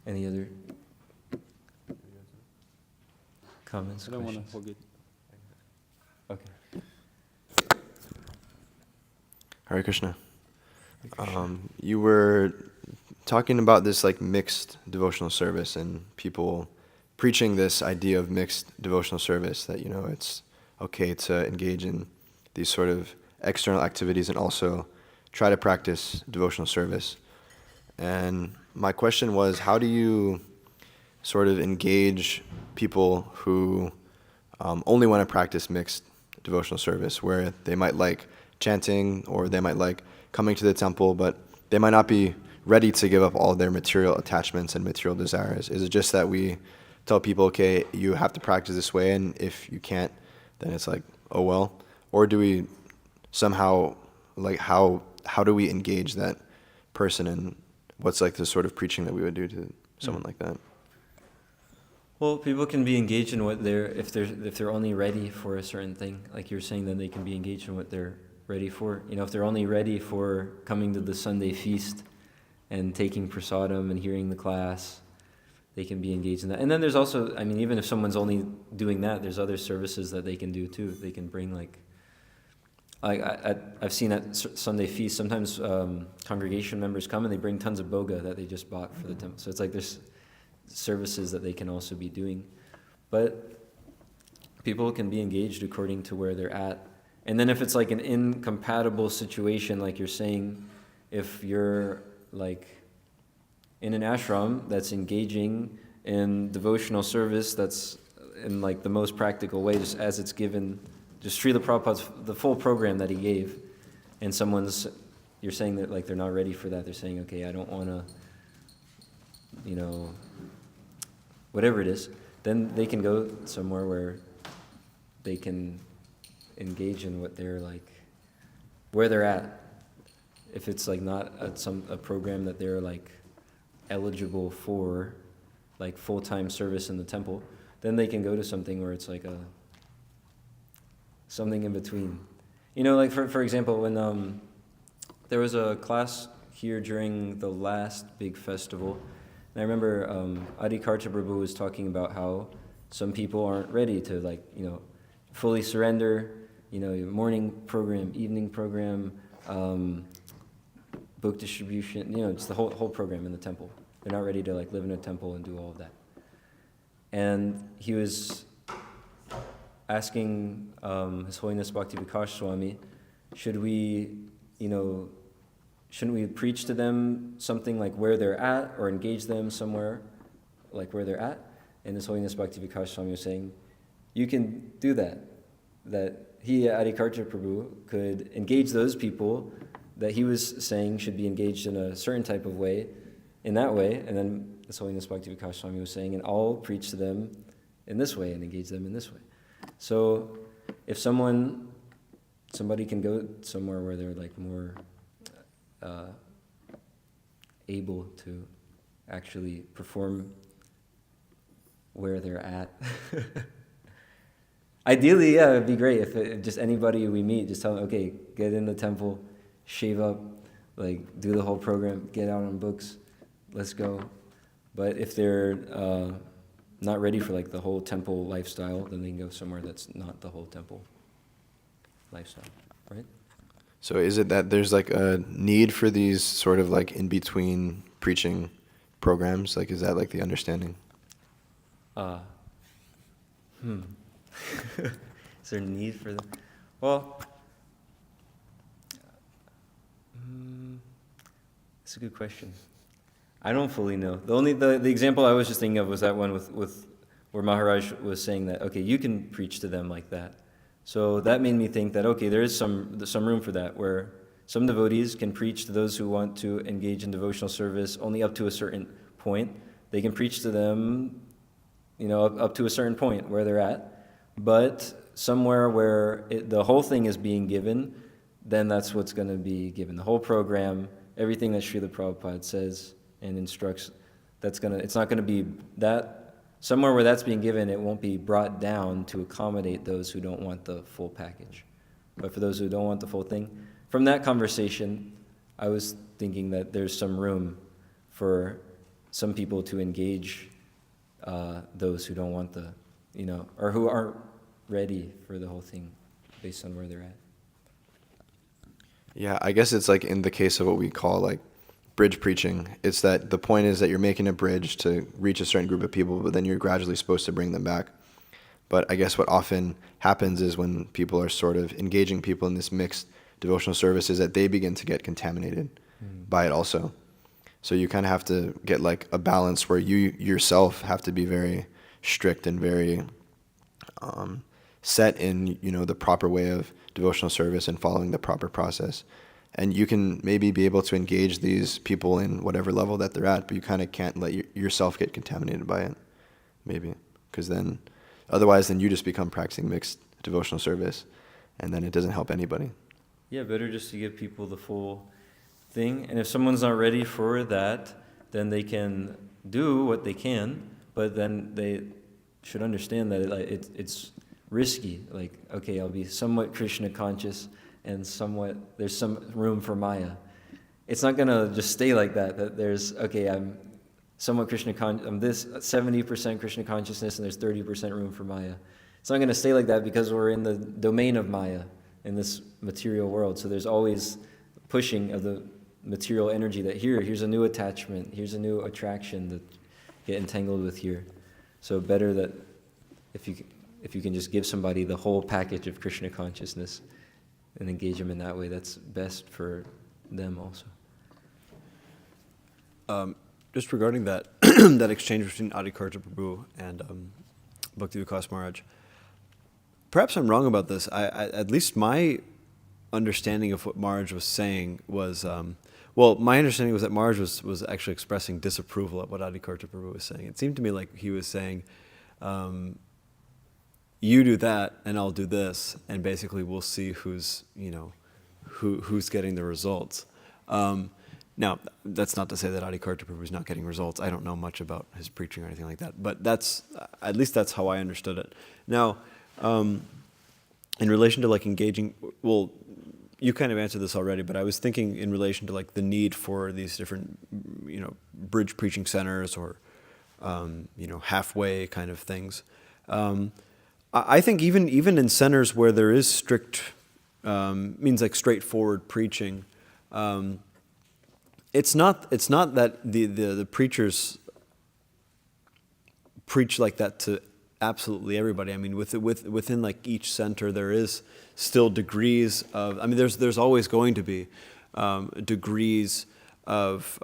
Any other comments? I don't want questions? to forget. Okay. Hare Krishna. You were talking about this mixed devotional service and people preaching this idea of mixed devotional service, that it's okay to engage in these sort of external activities and also try to practice devotional service. And my question was, how do you sort of engage people who only want to practice mixed devotional service, where they might like chanting or they might like coming to the temple, but they might not be ready to give up all their material attachments and material desires? Is it just that we tell people, okay, you have to practice this way, and if you can't, then it's oh well? Or do we somehow, how do we engage that person, and what's the sort of preaching that we would do to someone like that? Well, people can be engaged in what if they're only ready for a certain thing, like you're saying, then they can be engaged in what they're ready for. If they're only ready for coming to the Sunday feast and taking prasadam and hearing the class, they can be engaged in that. And then there's also, even if someone's only doing that, there's other services that they can do too. They can bring I've seen at Sunday feast, sometimes congregation members come and they bring tons of boga that they just bought for the temple. So it's there's services that they can also be doing. But people can be engaged according to where they're at. And then if it's an incompatible situation, like you're saying, if you're in an ashram that's engaging in devotional service that's in the most practical way, just as it's given, just Srila Prabhupada's, the full program that he gave, and you're saying that they're not ready for that, they're saying, okay, I don't want to, whatever it is, then they can go somewhere where they can engage in what they're where they're at. If it's like not a program that they're like eligible for, like full-time service in the temple, then they can go to something where it's like something in between. You know, like for example, when there was a class here during the last big festival, and I remember Adi Karta Prabhu was talking about how some people aren't ready to, like, you know, fully surrender, you know, morning program, evening program, book distribution, you know, just the whole program in the temple. They're not ready to like live in a temple and do all of that. And he was asking His Holiness Bhakti Vikas Swami, shouldn't we preach to them something like where they're at, or engage them somewhere like where they're at? And His Holiness Bhakti Vikas Swami was saying, you can do that. That he, Adikarta Prabhu, could engage those people that he was saying should be engaged in a certain type of way, in that way, and then His Holiness Bhakti Vikas Swami was saying, and I'll preach to them in this way and engage them in this way. So if somebody can go somewhere where they're like more able to actually perform where they're at. Ideally, yeah, it'd be great if just anybody we meet, just tell them, okay, get in the temple, shave up, like do the whole program, get out on books, let's go. But if they're not ready for like the whole temple lifestyle, then they can go somewhere that's not the whole temple lifestyle, right? So is it that there's like a need for these sort of like in-between preaching programs? Like, is that like the understanding? Is there a need for them? Well, that's a good question. I don't fully know. The example I was just thinking of was that one with where Maharaj was saying that, okay, you can preach to them like that. So that made me think that, okay, there is some room for that, where some devotees can preach to those who want to engage in devotional service only up to a certain point. They can preach to them, you know, up to a certain point where they're at. But somewhere where the whole thing is being given, then that's what's going to be given. The whole program, everything that Srila Prabhupada says and instructs, it's not going to be that. Somewhere where that's being given, it won't be brought down to accommodate those who don't want the full package. But for those who don't want the full thing, from that conversation, I was thinking that there's some room for some people to engage those who don't want the, you know, or who aren't ready for the whole thing based on where they're at. Yeah, I guess it's like in the case of what we call like bridge preaching, it's that the point is that you're making a bridge to reach a certain group of people, but then you're gradually supposed to bring them back. But I guess what often happens is when people are sort of engaging people in this mixed devotional service is that they begin to get contaminated by it also. So you kind of have to get like a balance where you yourself have to be very strict and very set in, you know, the proper way of devotional service and following the proper process. And you can maybe be able to engage these people in whatever level that they're at, but you kind of can't let yourself get contaminated by it, maybe. Because then, otherwise, then you just become practicing mixed devotional service, and then it doesn't help anybody. Yeah, better just to give people the full thing. And if someone's not ready for that, then they can do what they can, but then they should understand that it's risky. Like, okay, I'll be somewhat Krishna conscious, and there's some room for Maya. It's not gonna just stay like that. That there's, okay, I'm somewhat Krishna I'm this 70% Krishna consciousness, and there's 30% room for Maya. It's not gonna stay like that because we're in the domain of Maya in this material world. So there's always pushing of the material energy that here's a new attachment, here's a new attraction that get entangled with here. So better that if you can just give somebody the whole package of Krishna consciousness and engage them in that way, that's best for them also. Just regarding that that exchange between Adikarta Prabhu and Bhakti Vikas Maharaj, perhaps I'm wrong about this. I at least my understanding of what Maharaj was saying was, my understanding was that Maharaj was actually expressing disapproval at what Adikarta Prabhu was saying. It seemed to me like he was saying, you do that and I'll do this, and basically we'll see who's, you know, who's getting the results. Now, that's not to say that Adi Karta Prabhu is not getting results. I don't know much about his preaching or anything like that, but at least that's how I understood it. Now, in relation to like engaging, well, you kind of answered this already, but I was thinking in relation to like the need for these different, bridge preaching centers or, halfway kind of things. I think even in centers where there is strict, means like straightforward preaching, it's not that the preachers preach like that to absolutely everybody. I mean, within like each center, there is still degrees of. I mean, there's always going to be degrees of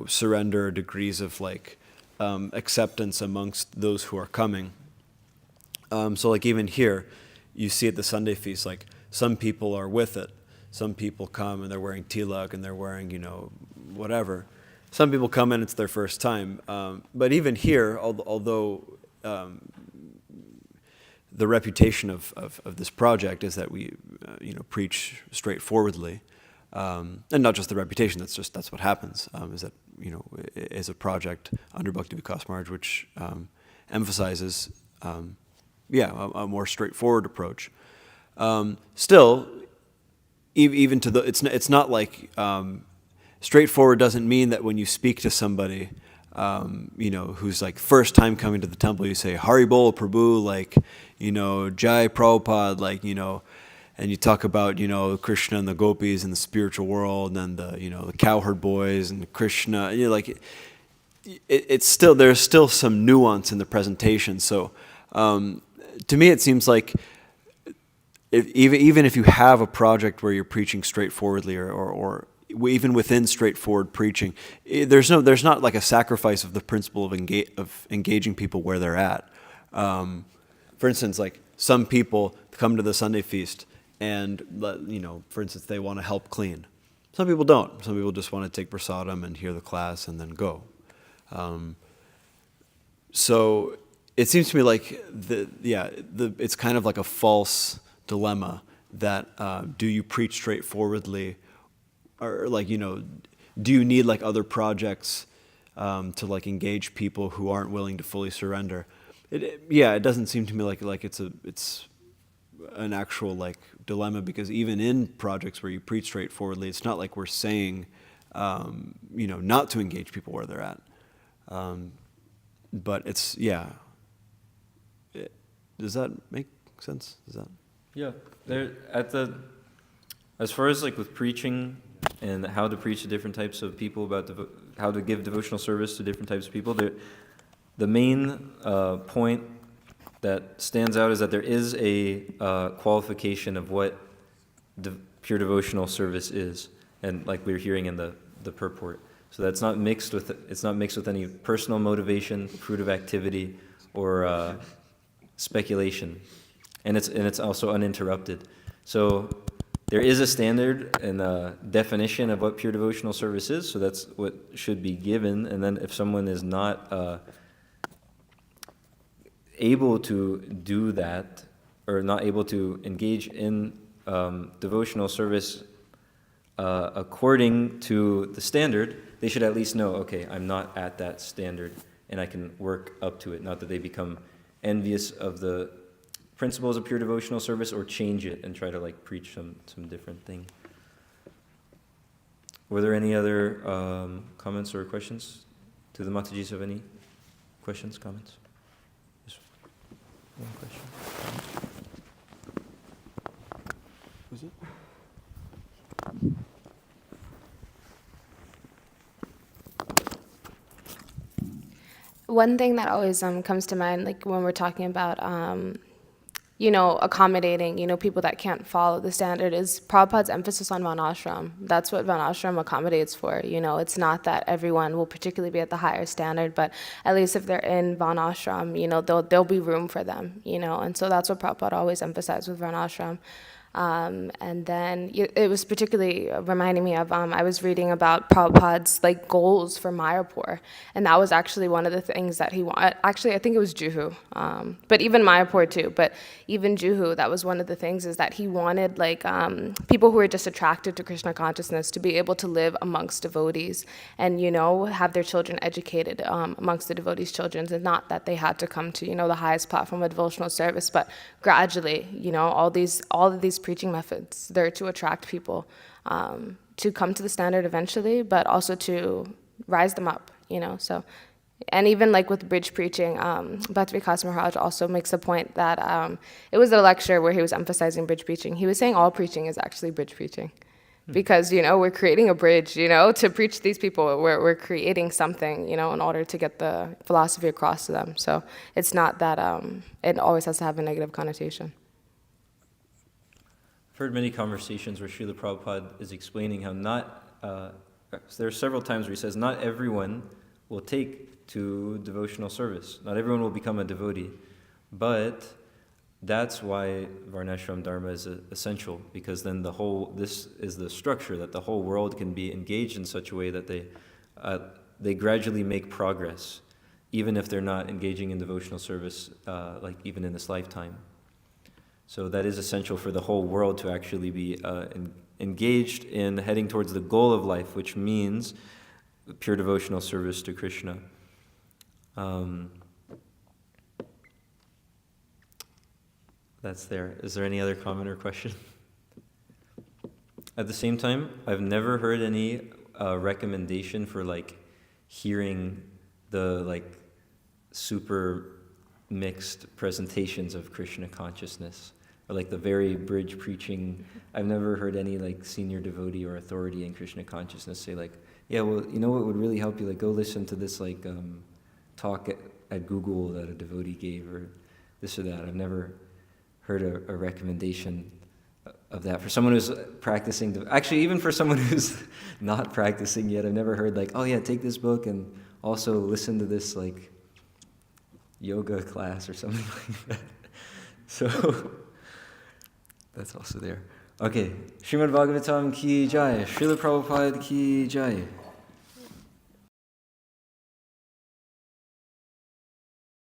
surrender, degrees of like acceptance amongst those who are coming. So like even here, you see at the Sunday feast, like some people are with it. Some people come and they're wearing tilak and they're wearing, whatever. Some people come in, it's their first time. But even here, although the reputation of this project is that we, preach straightforwardly, and not just the reputation. That's what happens. Is that is a project under Bhakti Vikas Maharaj which emphasizes, a more straightforward approach. Still, even to it's not like straightforward doesn't mean that when you speak to somebody, who's like first time coming to the temple, you say Hari Bol Prabhu, like, Jai Prabhupada, like, and you talk about, Krishna and the gopis in the spiritual world and the, the cowherd boys and Krishna, it's still, there's still some nuance in the presentation. So to me, it seems like even if you have a project where you're preaching straightforwardly or even within straightforward preaching, there's not like a sacrifice of the principle of engaging people where they're at. For instance, like some people come to the Sunday feast and for instance, they want to help clean. Some people don't. Some people just want to take prasadam and hear the class and then go. So it seems to me like it's kind of like a false dilemma that do you preach straightforwardly, or like do you need like other projects to like engage people who aren't willing to fully surrender? It doesn't seem to me like it's an actual like dilemma, because even in projects where you preach straightforwardly, it's not like we're saying not to engage people where they're at. But it's does that make sense? As far as like with preaching and how to preach to different types of people about how to give devotional service to different types of people, the main point that stands out is that there is a qualification of what pure devotional service is, and like we were hearing in the purport. So that's not mixed with any personal motivation, fruit of activity, or speculation, and it's also uninterrupted. So there is a standard and a definition of what pure devotional service is. So that's what should be given. And then if someone is not able to do that, or not able to engage in devotional service according to the standard, they should at least know, okay, I'm not at that standard, and I can work up to it. Not that they become envious of the principles of pure devotional service or change it and try to like preach some different thing. Were there any other comments or questions? Do the Matajis have any questions, comments? Just one question. Was it? One thing that always comes to mind, like when we're talking about, accommodating, people that can't follow the standard, is Prabhupada's emphasis on Varnashram. That's what Varnashram accommodates for. It's not that everyone will particularly be at the higher standard, but at least if they're in Varnashram, there'll be room for them, and so that's what Prabhupada always emphasized with Varnashram. And then it was particularly reminding me of, I was reading about Prabhupada's like goals for Mayapur, and that was actually one of the things that he wanted. Actually, I think it was Juhu, but even Mayapur too. But even Juhu, that was one of the things, is that he wanted like people who were just attracted to Krishna consciousness to be able to live amongst devotees and, you know, have their children educated amongst the devotees' children, and not that they had to come to, you know, the highest platform of devotional service, but gradually, you know, all of these preaching methods, they're to attract people to come to the standard eventually, but also to rise them up, you know. So, and even like with bridge preaching, Bhakti Vikas Maharaj also makes a point that it was a lecture where he was emphasizing bridge preaching. He was saying all preaching is actually bridge preaching. Because, you know, we're creating a bridge, you know, to preach to these people. We're creating something, you know, in order to get the philosophy across to them. So it's not that it always has to have a negative connotation. I've heard many conversations where Srila Prabhupada is explaining how there are several times where he says not everyone will take to devotional service. Not everyone will become a devotee. But that's why Varnashram Dharma is essential, because then this is the structure, that the whole world can be engaged in such a way that they gradually make progress, even if they're not engaging in devotional service, like even in this lifetime. So that is essential for the whole world to actually be engaged in heading towards the goal of life, which means pure devotional service to Krishna. That's there. Is there any other comment or question? At the same time, I've never heard any recommendation for like hearing the like super mixed presentations of Krishna consciousness, or like the very bridge preaching. I've never heard any like senior devotee or authority in Krishna consciousness say like, yeah, well, you know what would really help you? Like, go listen to this like talk at Google that a devotee gave, or this or that. I've never heard a recommendation of that for someone who's practicing. Actually, even for someone who's not practicing yet, I've never heard like, oh yeah, take this book and also listen to this like yoga class or something like that. So that's also there. Okay, Srimad Bhagavatam ki jai, Srila Prabhupada ki jai.